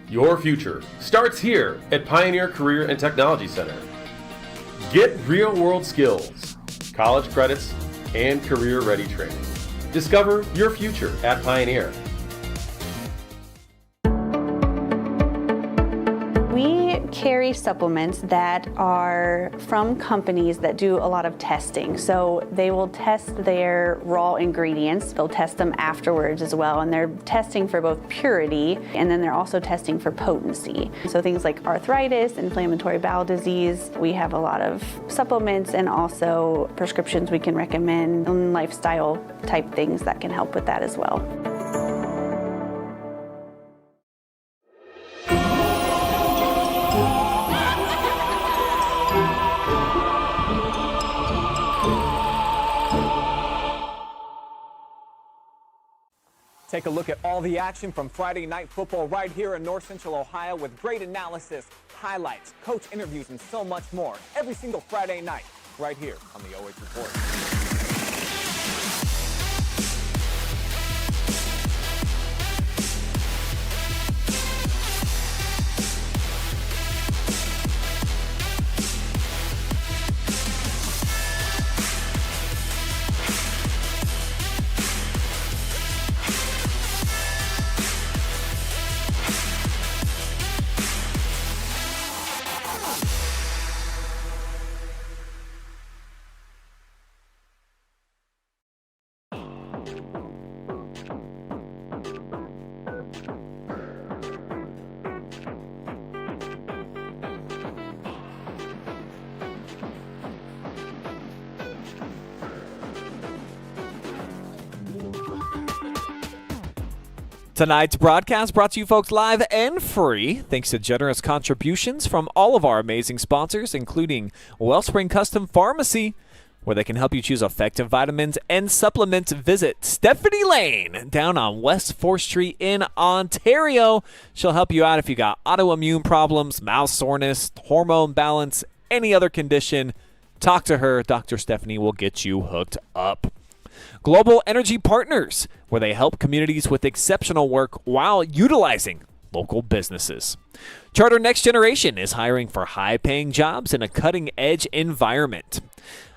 Your future starts here at Pioneer Career and Technology Center. Get real-world skills, college credits, and career-ready training. Discover your future at Pioneer. We carry supplements that are from companies that do a lot of testing. So they will test their raw ingredients. They'll test them afterwards as well. And they're testing for both purity, and then they're also testing for potency. So things like arthritis, inflammatory bowel disease. We have a lot of supplements and also prescriptions we can recommend, and lifestyle type things that can help with that as well. Take a look at all the action from Friday Night Football right here in North Central Ohio with great analysis, highlights, coach interviews, and so much more every single Friday night right here on the OH Report. Tonight's broadcast brought to you folks live and free, thanks to generous contributions from all of our amazing sponsors, including Wellspring Custom Pharmacy. where they can help you choose effective vitamins and supplements. Visit Stephanie Lane down on West 4th Street in Ontario. She'll help you out if you got autoimmune problems, mouth soreness, hormone balance, any other condition. Talk to her. Dr. Stephanie will get you hooked up. Global Energy Partners, where they help communities with exceptional work while utilizing local businesses. Charter Next Generation is hiring for high-paying jobs in a cutting-edge environment.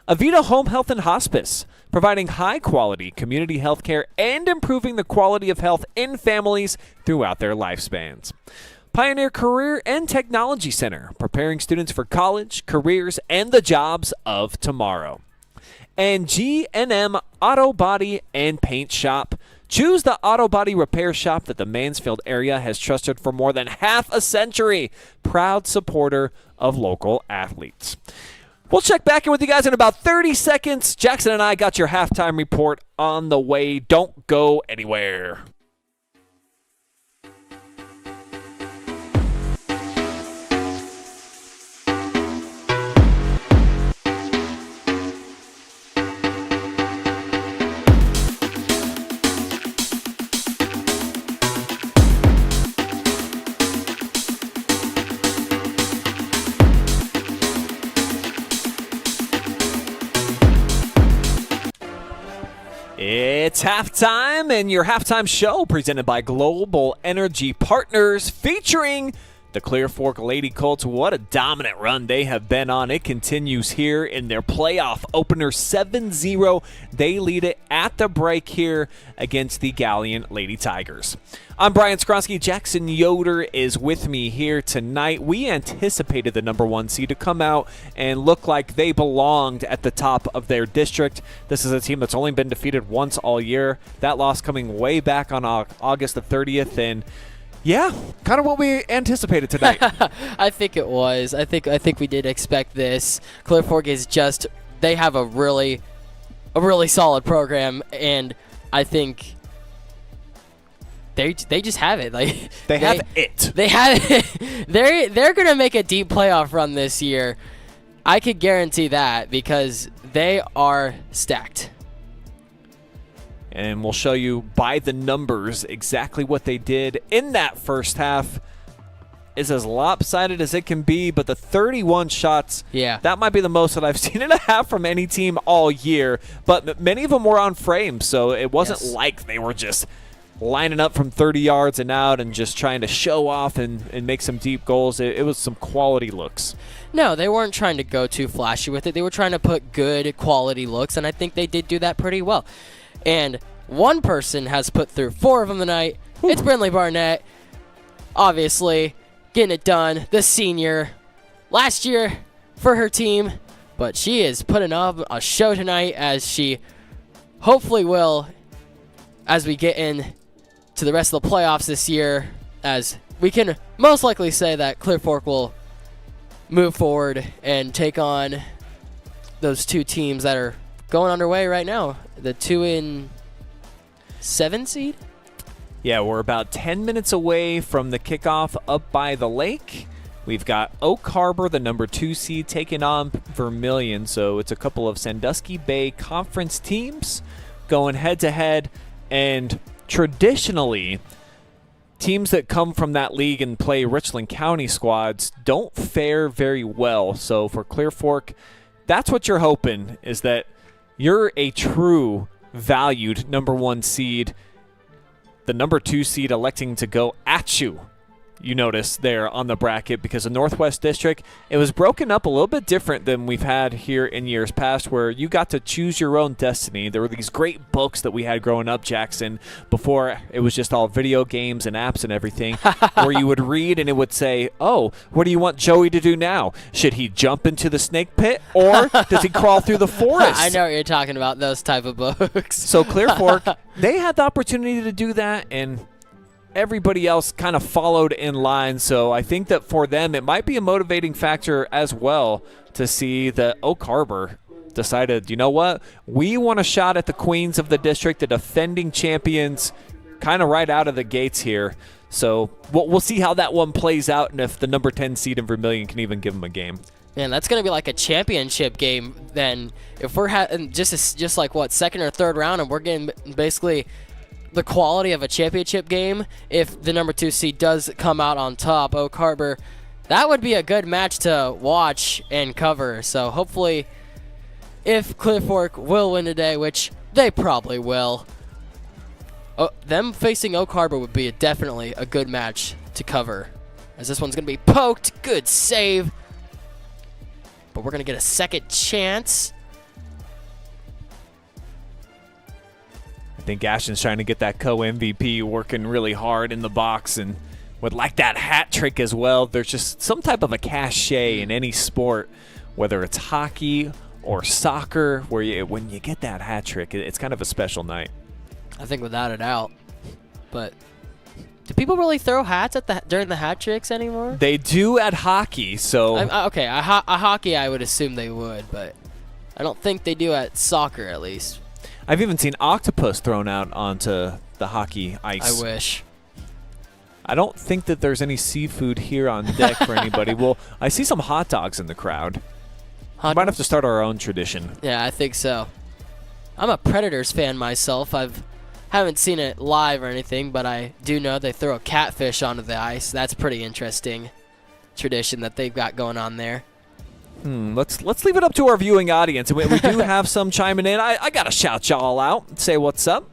Avita Home Health and Hospice, providing high-quality community health care and improving the quality of health in families throughout their lifespans. Pioneer Career and Technology Center, preparing students for college, careers, and the jobs of tomorrow. And G&M Auto Body and Paint Shop. Choose the auto body repair shop that the Mansfield area has trusted for more than half a century. Proud supporter of local athletes. We'll check back in with you guys in about 30 seconds. Jackson and I got your halftime report on the way. Don't go anywhere. It's halftime, and your halftime show presented by Global Energy Partners, featuring the Clear Fork Lady Colts. What a dominant run they have been on. It continues here in their playoff opener 7-0. They lead it at the break here against the Galion Lady Tigers. I'm Brian Skowronski. Jackson Yoder is with me here tonight. We anticipated the number 1 seed to come out and look like they belonged at the top of their district. This is a team that's only been defeated once all year. That loss coming way back on August the 30th, and yeah, kind of what we anticipated tonight. I think it was. I think we did expect this. Clear Fork is just, they have a really solid program, and I think they just have it. Like they have it. They have it. They're gonna make a deep playoff run this year. I could guarantee that because they are stacked. And we'll show you by the numbers exactly what they did in that first half. Is as lopsided as it can be, but the 31 shots, that might be the most that I've seen in a half from any team all year. But many of them were on frame, so it wasn't like they were just lining up from 30 yards and out and just trying to show off and make some deep goals. It was some quality looks. No, they weren't trying to go too flashy with it. They were trying to put good quality looks, and I think they did do that pretty well. And one person has put through 4 of them tonight. It's Brindley Barnett, obviously, getting it done. The senior, last year for her team, but she is putting up a show tonight, as she hopefully will as we get in to the rest of the playoffs this year, as we can most likely say that Clear Fork will move forward and take on those 2 teams that are going underway right now, the 2 and 7 seed. Yeah, we're about 10 minutes away from the kickoff up by the lake. We've got Oak Harbor, the number 2 seed, taking on Vermilion. So it's a couple of Sandusky Bay Conference teams going head-to-head. And traditionally, teams that come from that league and play Richland County squads don't fare very well. So for Clear Fork, that's what you're hoping, is that you're a true valued number 1 seed, the number 2 seed electing to go at you. You notice there on the bracket, because the Northwest District, it was broken up a little bit different than we've had here in years past, where you got to choose your own destiny. There were these great books that we had growing up, Jackson, before it was just all video games and apps and everything, where you would read and it would say, oh, what do you want Joey to do now? Should he jump into the snake pit, or does he crawl through the forest? I know what you're talking about, those type of books. So Clear Fork, they had the opportunity to do that, and everybody else kind of followed in line. So I think that for them, it might be a motivating factor as well to see that Oak Harbor decided, you know what, we want a shot at the queens of the district, the defending champions, kind of right out of the gates here. So we'll see how that one plays out, and if the number 10 seed in Vermilion can even give them a game. Man, that's going to be like a championship game then. If we're just like what, second or third round, and we're getting basically the quality of a championship game, if the number 2 seed does come out on top, Oak Harbor, that would be a good match to watch and cover. So hopefully, if Clear Fork will win today, which they probably will, them facing Oak Harbor would be definitely a good match to cover. As this one's going to be poked. Good save. But we're going to get a second chance. I think Ashton's trying to get that co-MVP working really hard in the box and would like that hat trick as well. There's just some type of a cachet in any sport, whether it's hockey or soccer, where when you get that hat trick, it's kind of a special night. I think without a doubt. But do people really throw hats during the hat tricks anymore? They do at hockey, so... Okay, a hockey I would assume they would, but I don't think they do at soccer at least. I've even seen octopus thrown out onto the hockey ice. I wish. I don't think that there's any seafood here on deck for anybody. Well, I see some hot dogs in the crowd. We might have to start our own tradition. Yeah, I think so. I'm a Predators fan myself. Haven't seen it live or anything, but I do know they throw a catfish onto the ice. That's pretty interesting tradition that they've got going on there. Let's leave it up to our viewing audience. We do have some chiming in. I got to shout y'all out, say what's up.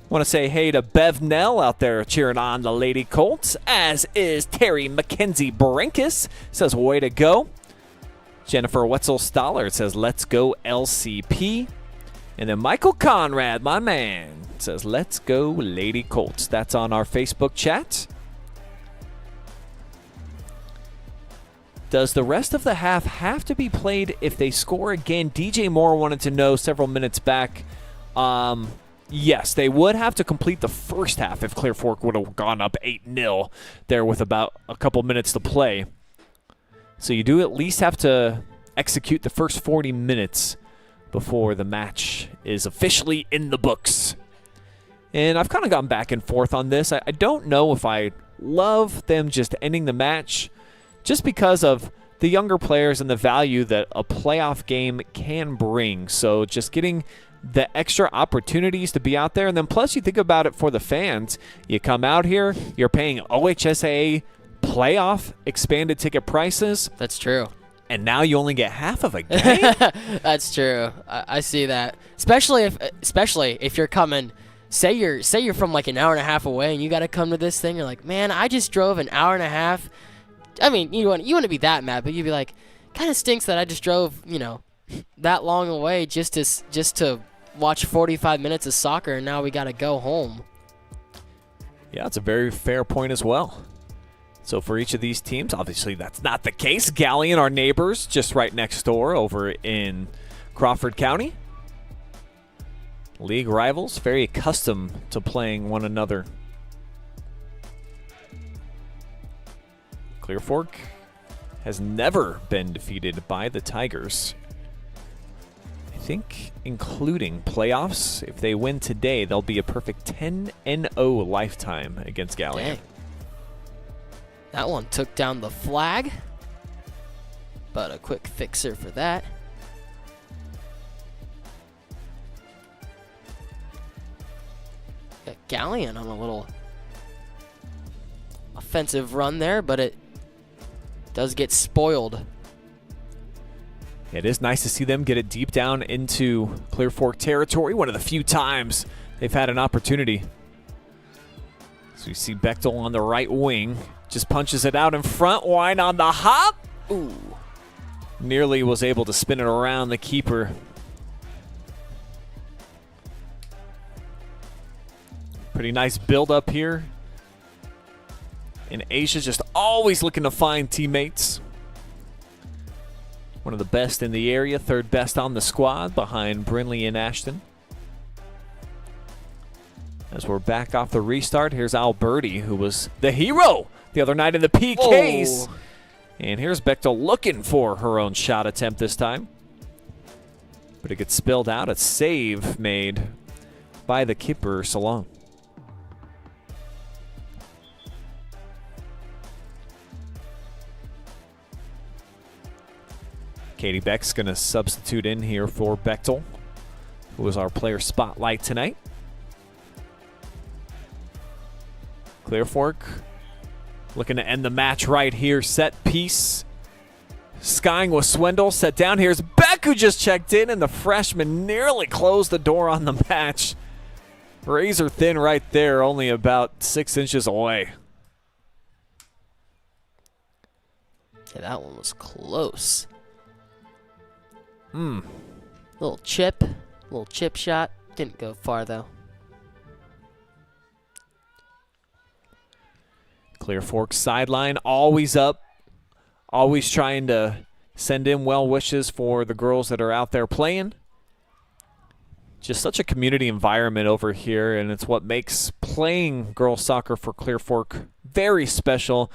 Want to say hey to Bev Nell out there cheering on the Lady Colts, as is Terry McKenzie Brinkus. Says, way to go. Jennifer Wetzel-Stollard says, let's go LCP. And then Michael Conrad, my man, says, let's go Lady Colts. That's on our Facebook chat. Does the rest of the half have to be played if they score again? DJ Moore wanted to know several minutes back. Yes, they would have to complete the first half if Clear Fork would have gone up 8-0 there with about a couple minutes to play. So you do at least have to execute the first 40 minutes before the match is officially in the books. And I've kind of gone back and forth on this. I don't know if I love them just ending the match just because of the younger players and the value that a playoff game can bring. So just getting the extra opportunities to be out there. And then plus you think about it for the fans. You come out here, you're paying OHSAA playoff expanded ticket prices. That's true. And now you only get half of a game? That's true. I see that. Especially if you're coming, say you're from like an hour and a half away and you got to come to this thing. You're like, man, I just drove an hour and a half. I mean, you want to be that mad, but you'd be like, kind of stinks that I just drove, that long away just to watch 45 minutes of soccer, and now we got to go home. Yeah, it's a very fair point as well. So for each of these teams, obviously that's not the case. Galion, our neighbors, just right next door over in Crawford County. League rivals, very accustomed to playing one another. Clear Fork has never been defeated by the Tigers. I think including playoffs, if they win today, they'll be a perfect 10-0 lifetime against Galion. Dang. That one took down the flag, but a quick fixer for that. Got Galion on a little offensive run there, but it does get spoiled. It is nice to see them get it deep down into Clear Fork territory. One of the few times they've had an opportunity. So you see Bechtel on the right wing. Just punches it out in front. Wine on the hop. Ooh. Nearly was able to spin it around the keeper. Pretty nice build up here. And Asia's just always looking to find teammates. One of the best in the area, third best on the squad behind Brinley and Ashton. As we're back off the restart, here's Alberti, who was the hero the other night in the PKs. Whoa. And here's Bechtel looking for her own shot attempt this time. But it gets spilled out. A save made by the keeper, Salon. Katie Beck's going to substitute in here for Bechtel, who was our player spotlight tonight. Clear Fork looking to end the match right here. Set piece. Skying with Swindle. Set down. Here's Beck, who just checked in, and the freshman nearly closed the door on the match. Razor thin right there, only about 6 inches away. Yeah, that one was close. Hmm. Little chip shot. Didn't go far, though. Clear Fork sideline, always up, always trying to send in well wishes for the girls that are out there playing. Just such a community environment over here, and it's what makes playing girls soccer for Clear Fork very special.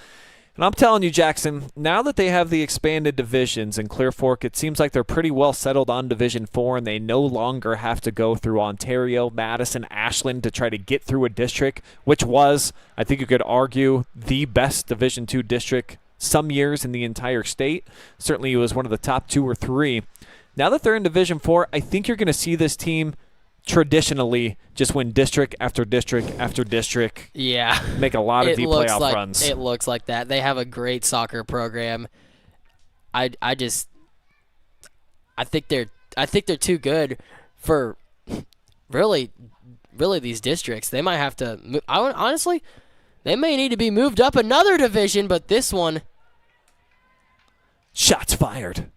And I'm telling you, Jackson, now that they have the expanded divisions in Clear Fork, it seems like they're pretty well settled on Division IV, and they no longer have to go through Ontario, Madison, Ashland to try to get through a district, which was, I think you could argue, the best Division II district some years in the entire state. Certainly it was one of the top 2 or 3. Now that they're in Division IV, I think you're going to see this team traditionally just win district after district after district. Yeah. Make a lot of deep playoff runs. It looks like that. They have a great soccer program. I think they're too good for really these districts. They might have to honestly, they may need to be moved up another division, but this one, shots fired.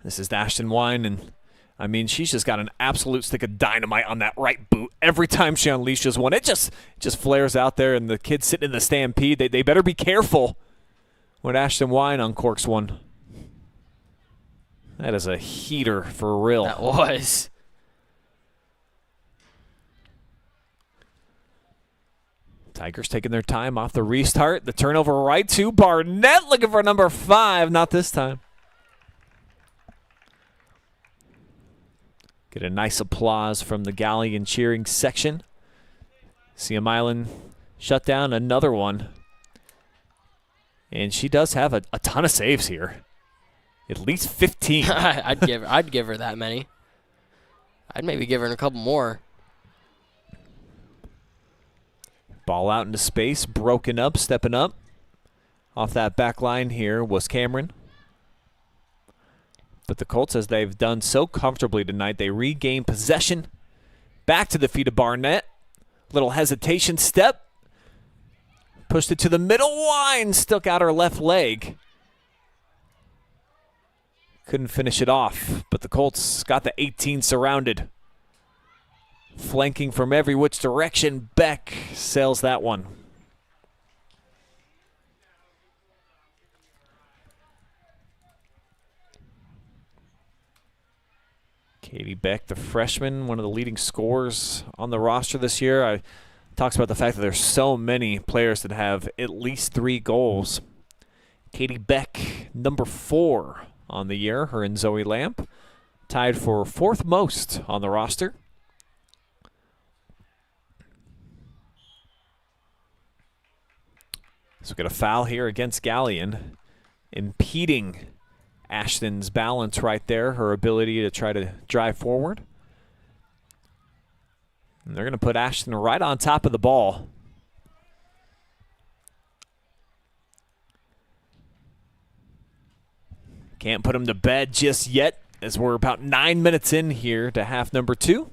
This is Ashton Wine, and I mean, she's just got an absolute stick of dynamite on that right boot. Every time she unleashes one, it just flares out there, and the kids sitting in the stampede, they better be careful when Ashton Wine uncorks one. That is a heater for real. that was. Tigers taking their time off the restart. The turnover right to Barnett, looking for number 5. Not this time. Get a nice applause from the Galion cheering section. CM Island shut down another one. And she does have a ton of saves here. At least 15. I'd give her that many. I'd maybe give her a couple more. Ball out into space, broken up, stepping up. Off that back line here was Cameron. But the Colts, as they've done so comfortably tonight, they regain possession. Back to the feet of Barnett. Little hesitation step. Pushed it to the middle. Wine stuck out her left leg. Couldn't finish it off, but the Colts got the 18 surrounded. Flanking from every which direction. Beck sails that one. Katie Beck, the freshman, one of the leading scorers on the roster this year. Talks about the fact that there's so many players that have at least 3 goals. Katie Beck, number 4 on the year, her and Zoe Lamp, tied for 4th most on the roster. So we got a foul here against Galion, impeding Ashton's balance right there, her ability to try to drive forward. And they're going to put Ashton right on top of the ball. Can't put him to bed just yet, as we're about 9 minutes in here to half number 2.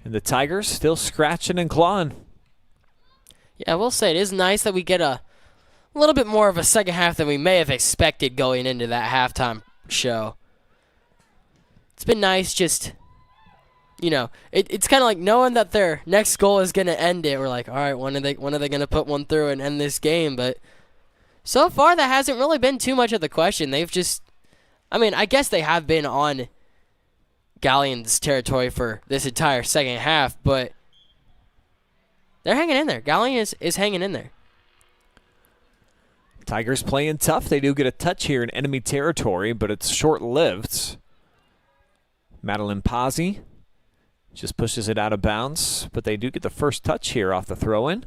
And the Tigers still scratching and clawing. Yeah, I will say it is nice that we get a little bit more of a second half than we may have expected going into that halftime show. It's been nice just, you know, it's kind of like knowing that their next goal is going to end it. We're like, all right, when are they going to put one through and end this game? But so far that hasn't really been too much of the question. They've just, I mean, I guess they have been on Galion's territory for this entire second half, but they're hanging in there. Galion is hanging in there. Tigers playing tough. They do get a touch here in enemy territory, but it's short-lived. Madeline Pazzi just pushes it out of bounds, but they do get the first touch here off the throw-in.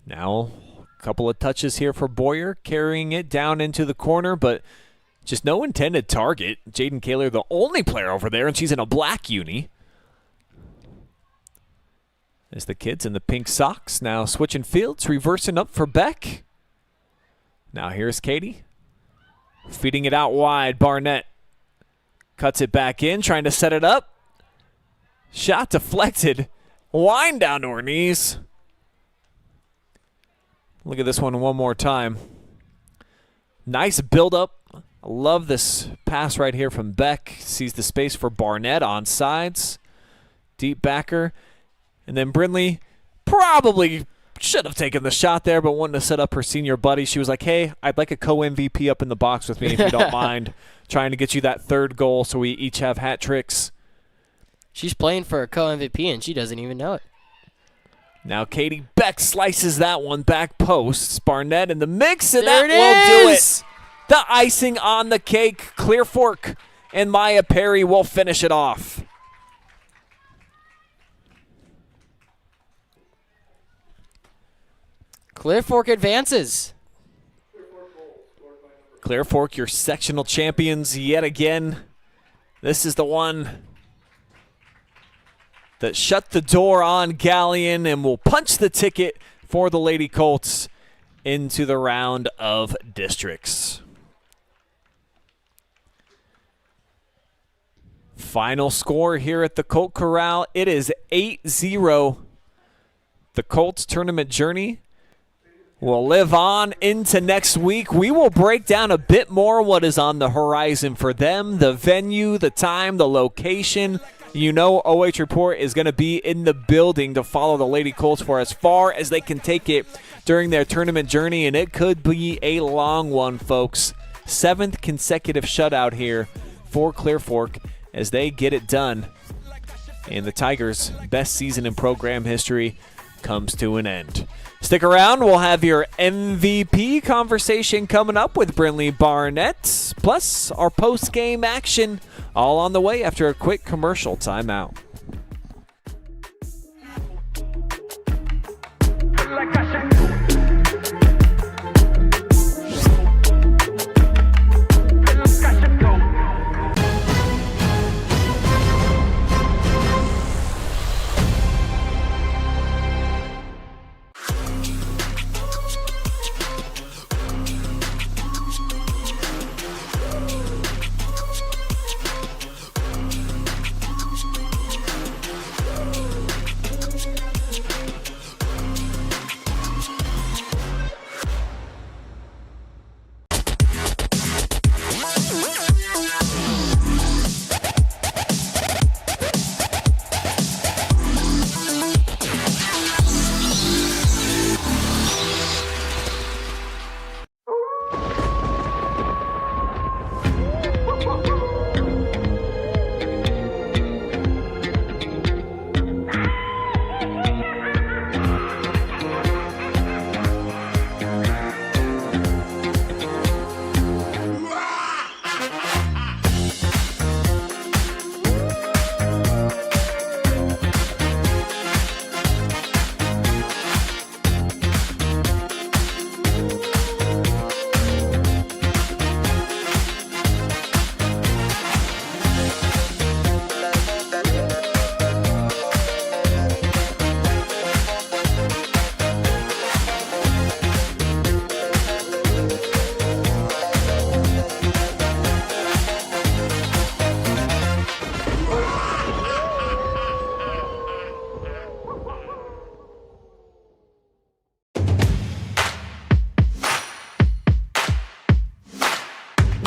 Now, a couple of touches here for Boyer, carrying it down into the corner, but just no intended target. Jaden Kaler, the only player over there, and she's in a black uni. As the kids in the pink socks now switching fields, reversing up for Beck. Now here's Katie. Feeding it out wide. Barnett cuts it back in, trying to set it up. Shot deflected. Wind down to her knees. Look at this one more time. Nice build-up. I love this pass right here from Beck. Sees the space for Barnett on sides. Deep backer. And then Brindley probably should have taken the shot there, but wanted to set up her senior buddy. She was like, hey, I'd like a co-MVP up in the box with me if you don't mind. Trying to get you that third goal so we each have hat tricks. She's playing for a co-MVP, and she doesn't even know it. Now Katie Beck slices that one back post. Barnett in the mix, and There that it will do is! it. The icing on the cake. Clear Fork and Maya Perry will finish it off. Clear Fork advances. Clear Fork, your sectional champions yet again. This is the one that shut the door on Galion and will punch the ticket for the Lady Colts into the round of districts. Final score here at the Colt Corral. It is 8-0. The Colts tournament journey will live on into next week. We will break down a bit more what is on the horizon for them, the venue, the time, the location. You know OH Report is going to be in the building to follow the Lady Colts for as far as they can take it during their tournament journey, and it could be a long one, folks. 7th consecutive shutout here for Clear Fork as they get it done. And the Tigers' best season in program history comes to an end. Stick around. We'll have your MVP conversation coming up with Brindley Barnett, plus our post-game action, all on the way after a quick commercial timeout.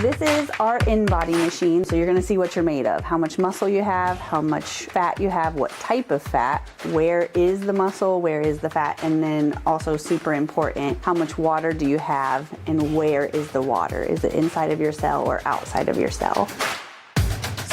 This is our in-body machine, so you're gonna see what you're made of, how much muscle you have, how much fat you have, what type of fat, where is the muscle, where is the fat, and then also super important, how much water do you have and where is the water? Is it inside of your cell or outside of your cell?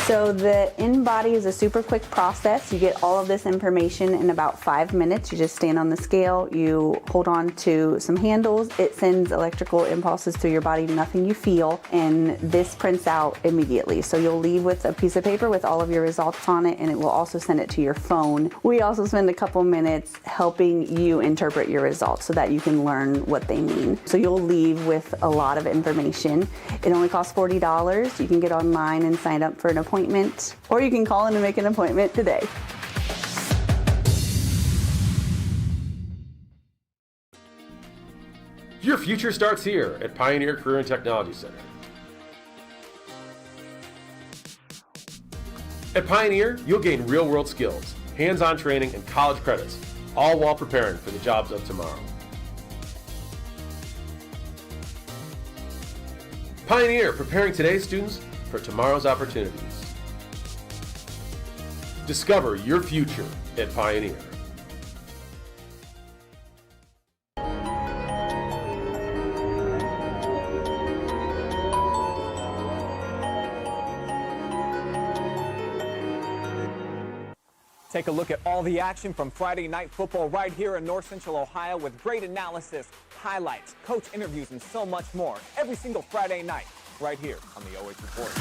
So the in-body is a super quick process. You get all of this information in about 5 minutes. You just stand on the scale, you hold on to some handles, it sends electrical impulses through your body, nothing you feel, and this prints out immediately. So you'll leave with a piece of paper with all of your results on it, and it will also send it to your phone. We also spend a couple minutes helping you interpret your results so that you can learn what they mean. So you'll leave with a lot of information. It only costs $40. You can get online and sign up for an appointment, or you can call in and make an appointment today. Your future starts here at Pioneer Career and Technology Center. At Pioneer, you'll gain real-world skills, hands-on training, and college credits, all while preparing for the jobs of tomorrow. Pioneer, preparing today's students for tomorrow's opportunities. Discover your future at Pioneer. Take a look at all the action from Friday Night Football right here in North Central Ohio with great analysis, highlights, coach interviews, and so much more every single Friday night right here on the OH Report.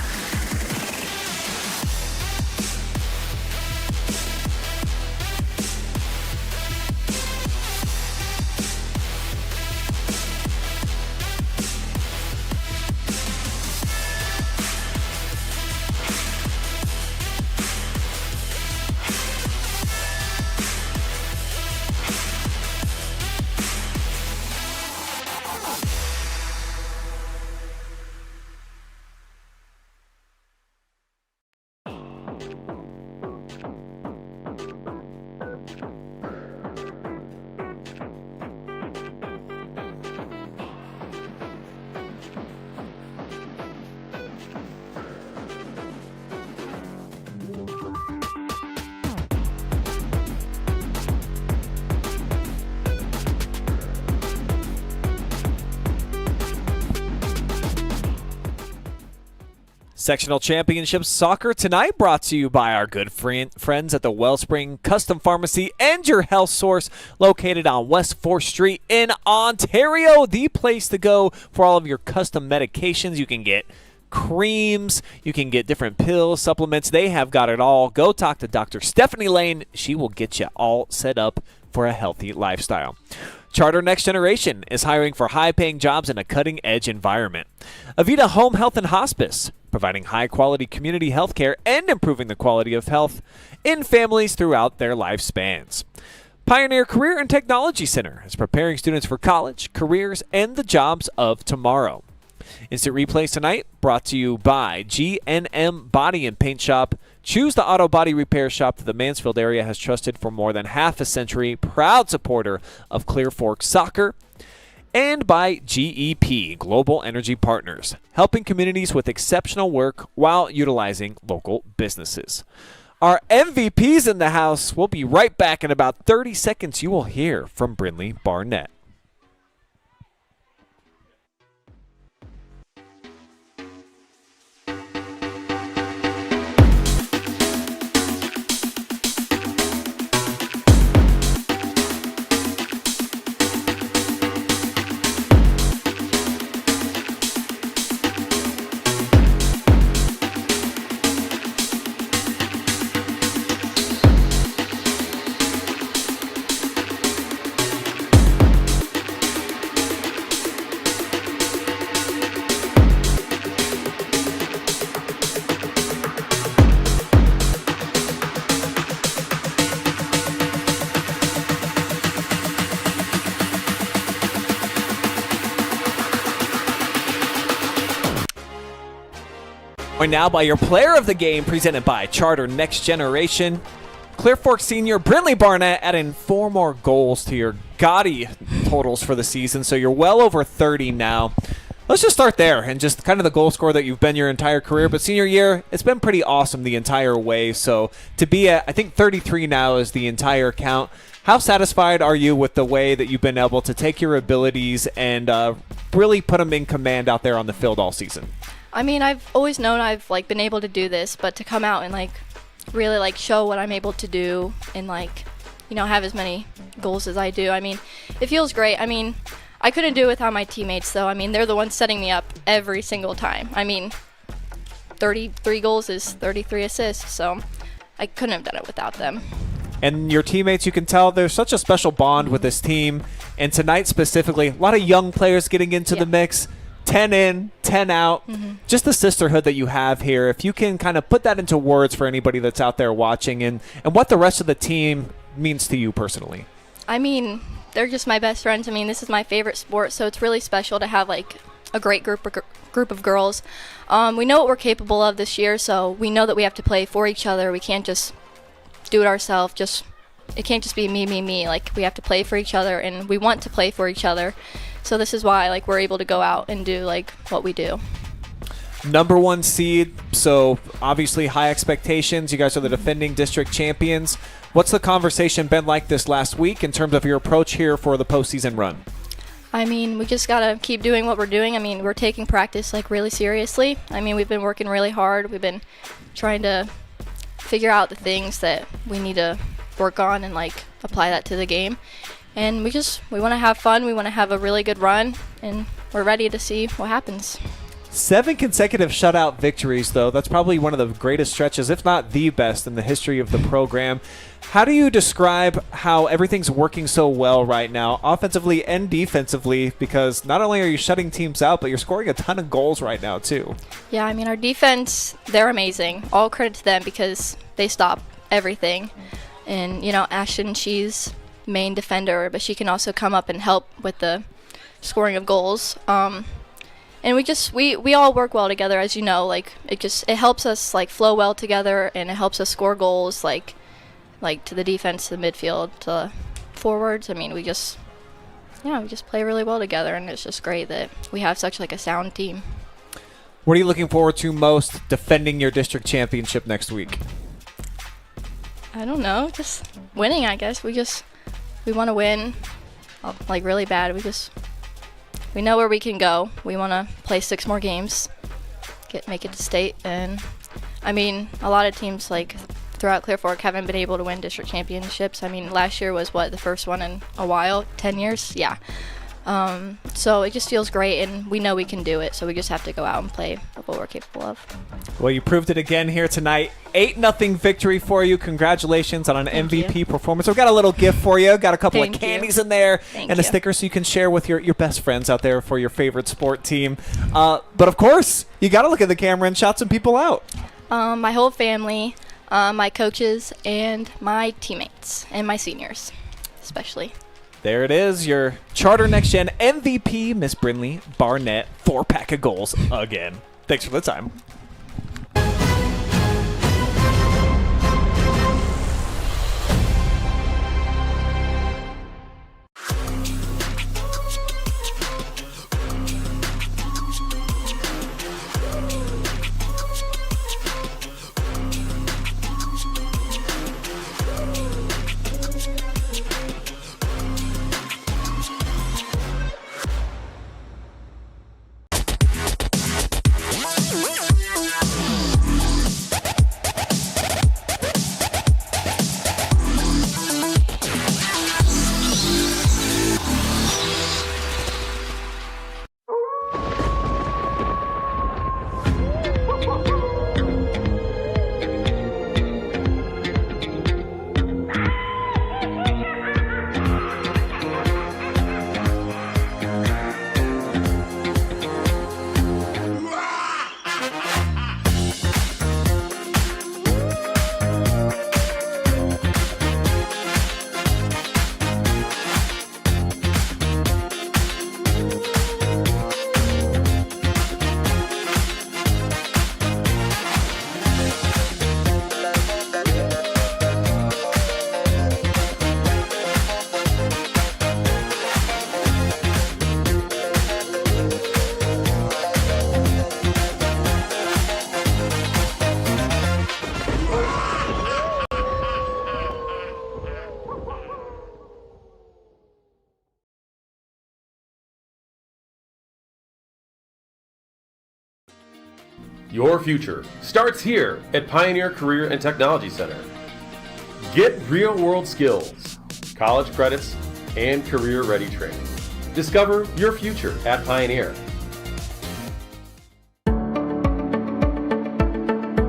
Sectional Championship Soccer tonight brought to you by our good friends at the Wellspring Custom Pharmacy and your health source located on West 4th Street in Ontario. The place to go for all of your custom medications. You can get creams, you can get different pills, supplements. They have got it all. Go talk to Dr. Stephanie Lane. She will get you all set up for a healthy lifestyle. Charter Next Generation is hiring for high-paying jobs in a cutting-edge environment. Avita Home Health and Hospice, providing high-quality community health care and improving the quality of health in families throughout their lifespans. Pioneer Career and Technology Center is preparing students for college, careers, and the jobs of tomorrow. Instant Replays tonight brought to you by G&M Body and Paint Shop. Choose the auto body repair shop that the Mansfield area has trusted for more than half a century. Proud supporter of Clear Fork Soccer. And by GEP, Global Energy Partners, helping communities with exceptional work while utilizing local businesses. Our MVP's in the house. We'll be right back in about 30 seconds. You will hear from Brinley Barnett. Joined now by your player of the game, presented by Charter Next Generation. Clear Fork senior Brinley Barnett adding 4 more goals to your gaudy totals for the season, so you're well over 30 now. Let's just start there and just kind of the goal scorer that you've been your entire career. But senior year, it's been pretty awesome the entire way. So to be at, I think 33 now is the entire count. How satisfied are you with the way that you've been able to take your abilities and really put them in command out there on the field all season? I mean, I've always known I've like been able to do this, but to come out and like really like show what I'm able to do and like, you know, have as many goals as I do. I mean, it feels great. I mean, I couldn't do it without my teammates though. I mean, they're the ones setting me up every single time. I mean, 33 goals is 33 assists, so I couldn't have done it without them. And your teammates, you can tell there's such a special bond with this team. And tonight specifically, a lot of young players getting into the mix. 10 in, 10 out. Just the sisterhood that you have here. If you can kind of put that into words for anybody that's out there watching and what the rest of the team means to you personally. I mean, they're just my best friends. I mean, this is my favorite sport, so it's really special to have like a great group of girls. We know what we're capable of this year, so we know that we have to play for each other. We can't just do it ourselves. It can't just be me. Like, we have to play for each other, and we want to play for each other. So this is why like we're able to go out and do like what we do. Number 1 seed, so obviously high expectations. You guys are the defending district champions. What's the conversation been like this last week in terms of your approach here for the postseason run? I mean, we just gotta keep doing what we're doing. I mean, we're taking practice like really seriously. I mean, we've been working really hard. We've been trying to figure out the things that we need to work on and like apply that to the game. And we want to have fun. We want to have a really good run, and we're ready to see what happens. 7 consecutive shutout victories, though. That's probably one of the greatest stretches, if not the best, in the history of the program. How do you describe how everything's working so well right now, offensively and defensively? Because not only are you shutting teams out, but you're scoring a ton of goals right now, too. Yeah, I mean, our defense, they're amazing. All credit to them because they stop everything. And, you know, Ashton, she's main defender, but she can also come up and help with the scoring of goals. And we all work well together, as you know. Like, it helps us like flow well together, and it helps us score goals like to the defense, to the midfield, to the forwards. I mean, we just play really well together, and it's just great that we have such like a sound team. What are you looking forward to most defending your district championship next week? I don't know, just winning, I guess. We want to win, like really bad. We know where we can go. We want to play 6 more games, make it to state. And I mean, a lot of teams like throughout Clear Fork haven't been able to win district championships. I mean, last year was the first one in a while, 10 years? Yeah. So it just feels great, and we know we can do it. So we just have to go out and play what we're capable of. Well, you proved it again here tonight. 8-0 victory for you. Congratulations on an MVP performance. We've got a little gift for you. Got a couple of candies in there and a sticker so you can share with your best friends out there for your favorite sport team. But of course, you got to look at the camera and shout some people out. My whole family, my coaches, and my teammates, and my seniors, especially. There it is, your Charter Next Gen MVP, Miss Brinley Barnett. 4-pack of goals again. Thanks for the time. Your future starts here at Pioneer Career and Technology Center. Get real-world skills, college credits, and career-ready training. Discover your future at Pioneer.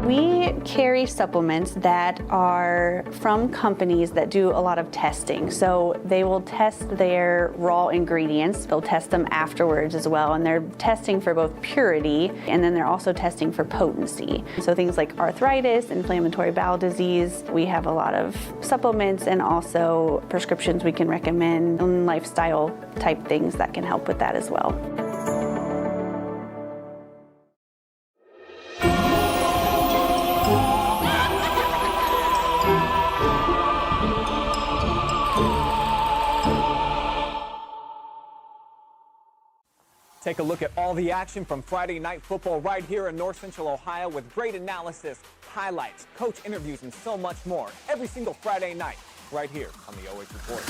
We carry supplements that are from companies that do a lot of testing. So they will test their raw ingredients. They'll test them afterwards as well. And they're testing for both purity, and then they're also testing for potency. So things like arthritis, inflammatory bowel disease. We have a lot of supplements and also prescriptions we can recommend, and lifestyle type things that can help with that as well. Take a look at all the action from Friday Night Football right here in North Central Ohio with great analysis, highlights, coach interviews, and so much more every single Friday night right here on the OH Report.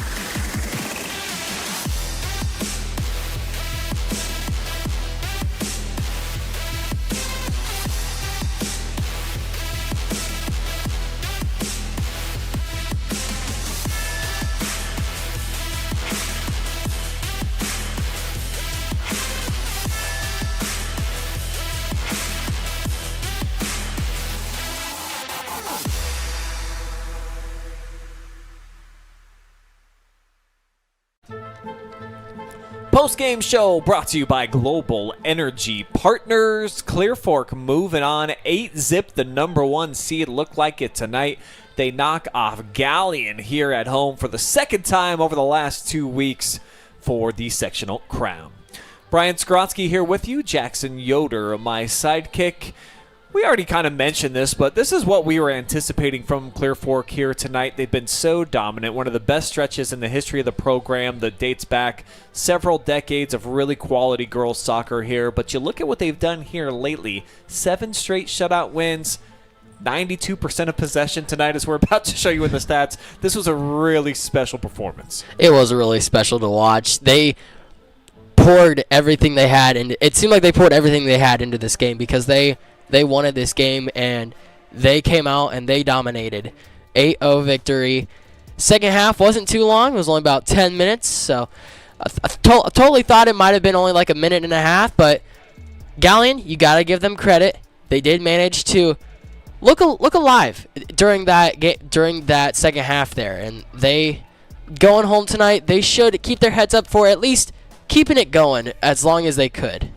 Post-game show brought to you by Global Energy Partners. Clear Fork moving on. 8-zip, the #1 seed. Looked like it tonight. They knock off Galion here at home for the second time over the last 2 weeks for the sectional crown. Brian Skowronski here with you. Jackson Yoder, my sidekick. We already kind of mentioned this, but this is what we were anticipating from Clear Fork here tonight. They've been so dominant, one of the best stretches in the history of the program that dates back several decades of really quality girls soccer here. But you look at what they've done here lately. 7 straight shutout wins, 92% of possession tonight, as we're about to show you in the stats. This was a really special performance. It was really special to watch. They poured everything they had, and it seemed like they poured everything they had into this game because they wanted this game, and they came out and they dominated. 8-0 victory. Second half wasn't too long. It was only about 10 minutes, so I totally thought it might have been only like a minute and a half, but Galion, you got to give them credit. They did manage to look alive during that second half there, and they going home tonight, they should keep their heads up for at least keeping it going as long as they could.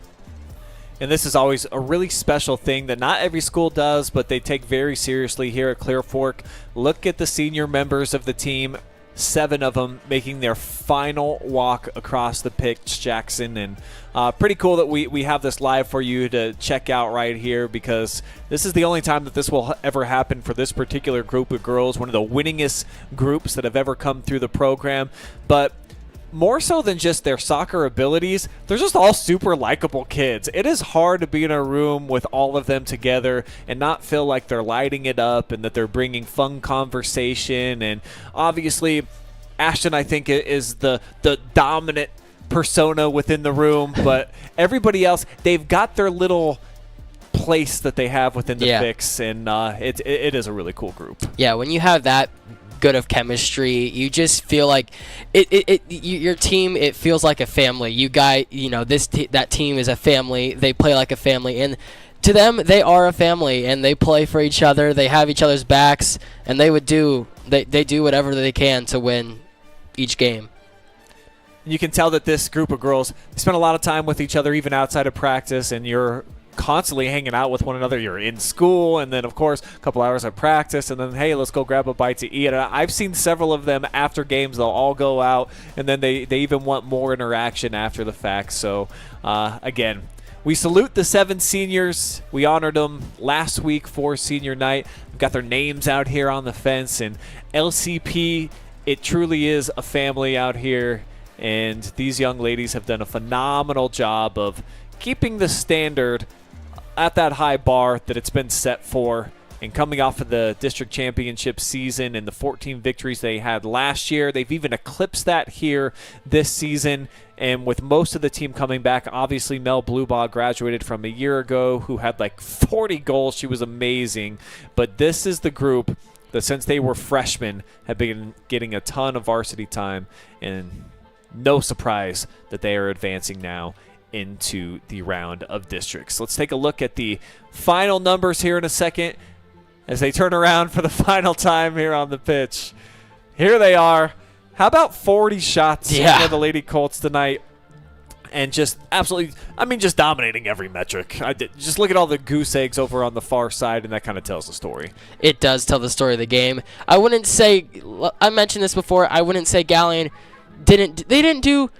And this is always a really special thing that not every school does, but they take very seriously here at Clear Fork. Look at the senior members of the team, 7 of them making their final walk across the pitch, Jackson. And pretty cool that we have this live for you to check out right here, because this is the only time that this will ever happen for this particular group of girls, one of the winningest groups that have ever come through the program. But more so than just their soccer abilities, they're just all super likable kids. It is hard to be in a room with all of them together and not feel like they're lighting it up and that they're bringing fun conversation. And obviously, Ashton, I think, is the dominant persona within the room, but everybody else, they've got their little place that they have within the mix, and it is a really cool group. Yeah, when you have that good of chemistry, you just feel like your team, it feels like a family. That team is a family. They play like a family, and to them, they are a family, and they play for each other. They have each other's backs, and they do whatever they can to win each game. You can tell that this group of girls spend a lot of time with each other, even outside of practice, and you're constantly hanging out with one another. You're in school, and then of course a couple hours of practice, and then hey, let's go grab a bite to eat. And I've seen several of them after games, they'll all go out, and then they even want more interaction after the fact. So again, we salute the 7 seniors. We honored them last week for senior night. We've got their names out here on the fence, and LCP, it truly is a family out here, and these young ladies have done a phenomenal job of keeping the standard at that high bar that it's been set for And coming off of the district championship season and the 14 victories they had last year, they've even eclipsed that here this season. And with most of the team coming back, obviously Mel Bluebaugh graduated from a year ago, who had like 40 goals. She was amazing. But this is the group that, since they were freshmen, have been getting a ton of varsity time. And no surprise that they are advancing now into the round of districts. Let's take a look at the final numbers here in a second as they turn around for the final time here on the pitch. Here they are. How about 40 shots for the Lady Colts tonight? And just absolutely, just dominating every metric. Just look at all the goose eggs over on the far side, and that kind of tells the story. It does tell the story of the game. I wouldn't say, I mentioned this before, I wouldn't say Galion didn't do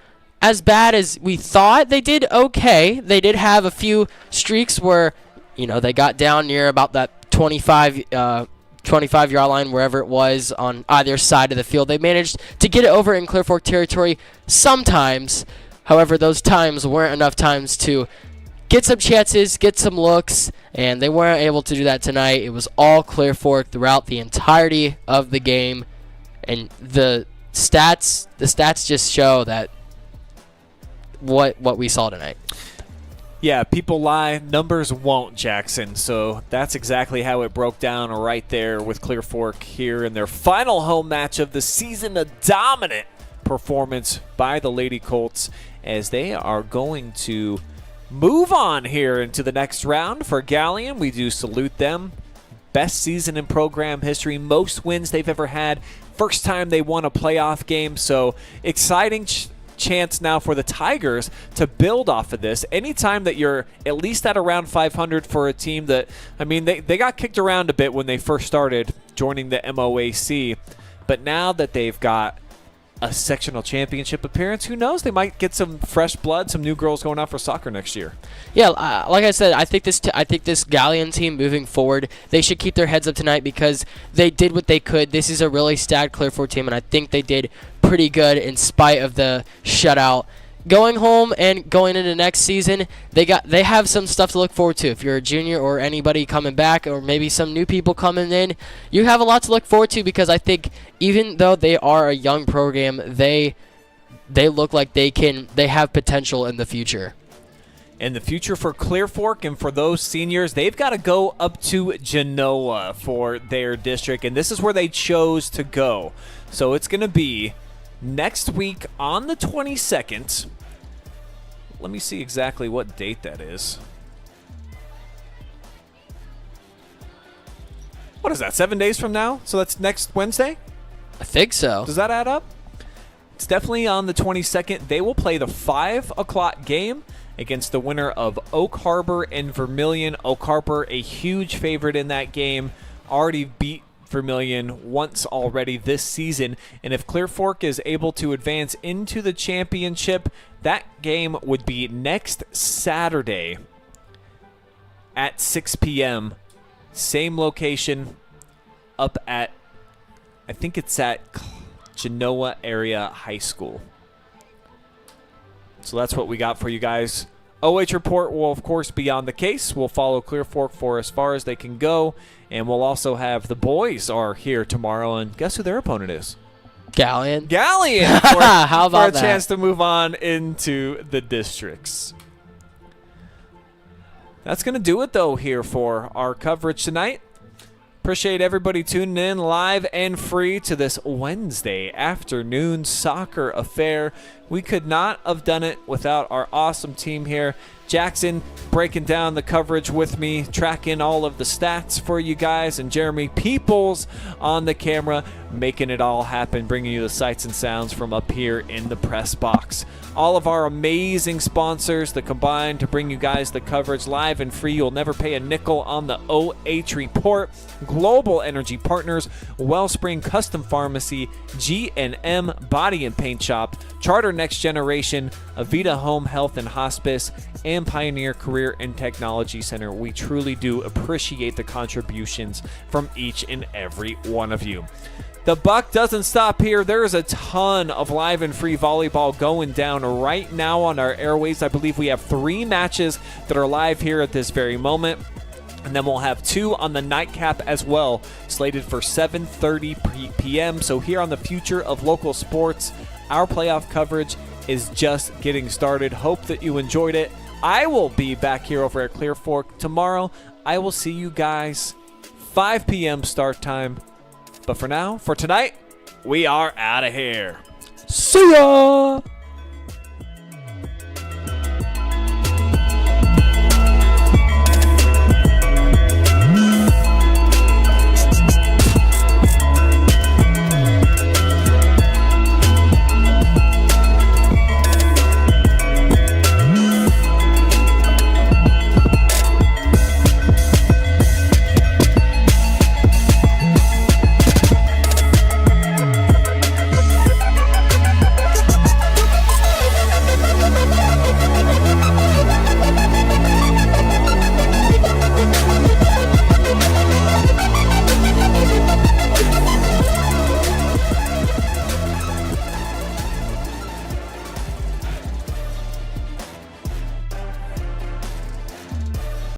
as bad as we thought. They did okay. They did have a few streaks where, they got down near about that 25-yard line, wherever it was, on either side of the field. They managed to get it over in Clear Fork territory sometimes. However, those times weren't enough times to get some chances, get some looks, and they weren't able to do that tonight. It was all Clear Fork throughout the entirety of the game, and the stats just show that what we saw tonight. Yeah, people lie, numbers won't, Jackson. So that's exactly how it broke down right there with Clear Fork here in their final home match of the season. A dominant performance by the Lady Colts as they are going to move on here into the next round. For Galion, we do salute them. Best season in program history, most wins they've ever had. First time they won a playoff game, so exciting chance now for the Tigers to build off of this. Anytime that you're at least at around 500 for a team that, they got kicked around a bit when they first started joining the MOAC, but now that they've got a sectional championship appearance, who knows? They might get some fresh blood, some new girls going out for soccer next year. Yeah, like I said, I think this Galion team moving forward, they should keep their heads up tonight because they did what they could. This is a really stacked Clear Fork team, and I think they did pretty good in spite of the shutout. Going home and going into next season, they have some stuff to look forward to. If you're a junior or anybody coming back, or maybe some new people coming in, you have a lot to look forward to, because I think even though they are a young program, they look like they have potential in the future. In the future for Clear Fork, and for those seniors, they've got to go up to Genoa for their district, and this is where they chose to go. So it's going to be next week on the 22nd. Let me see exactly what date that is. What is that, 7 days from now? So that's next Wednesday? I think so. Does that add up? It's definitely on the 22nd. They will play the 5 o'clock game against the winner of Oak Harbor and Vermilion. Oak Harbor, a huge favorite in that game, already beat Vermilion once already this season, and if Clear Fork is able to advance into the championship, that game would be next Saturday at 6 p.m. Same location up at, I think it's at Genoa Area High School. So that's what we got for you guys. OH Report will, of course, be on the case. We'll follow Clear Fork for as far as they can go. And we'll also have the boys are here tomorrow. And guess who their opponent is? Galion. Galion! How about for a that? chance to move on into the districts. That's going to do it, though, here for our coverage tonight. Appreciate everybody tuning in live and free to this Wednesday afternoon soccer affair. We could not have done it without our awesome team here. Jackson breaking down the coverage with me, tracking all of the stats for you guys, and Jeremy Peoples on the camera, making it all happen, bringing you the sights and sounds from up here in the press box. All of our amazing sponsors that combine to bring you guys the coverage live and free. You'll never pay a nickel on the OH Report. Global Energy Partners, Wellspring Custom Pharmacy, G&M Body and Paint Shop, Charter Next Generation, Avita Home Health and Hospice, and Pioneer Career and Technology Center. We truly do appreciate the contributions from each and every one of you. The buck doesn't stop here. There is a ton of live and free volleyball going down right now on our airways. I believe we have 3 matches that are live here at this very moment. And then we'll have 2 on the nightcap as well, slated for 7:30 p.m. So here on the Future of Local Sports, our playoff coverage is just getting started. Hope that you enjoyed it. I will be back here over at Clear Fork tomorrow. I will see you guys 5 p.m. start time. But for now, for tonight, we are out of here. See ya!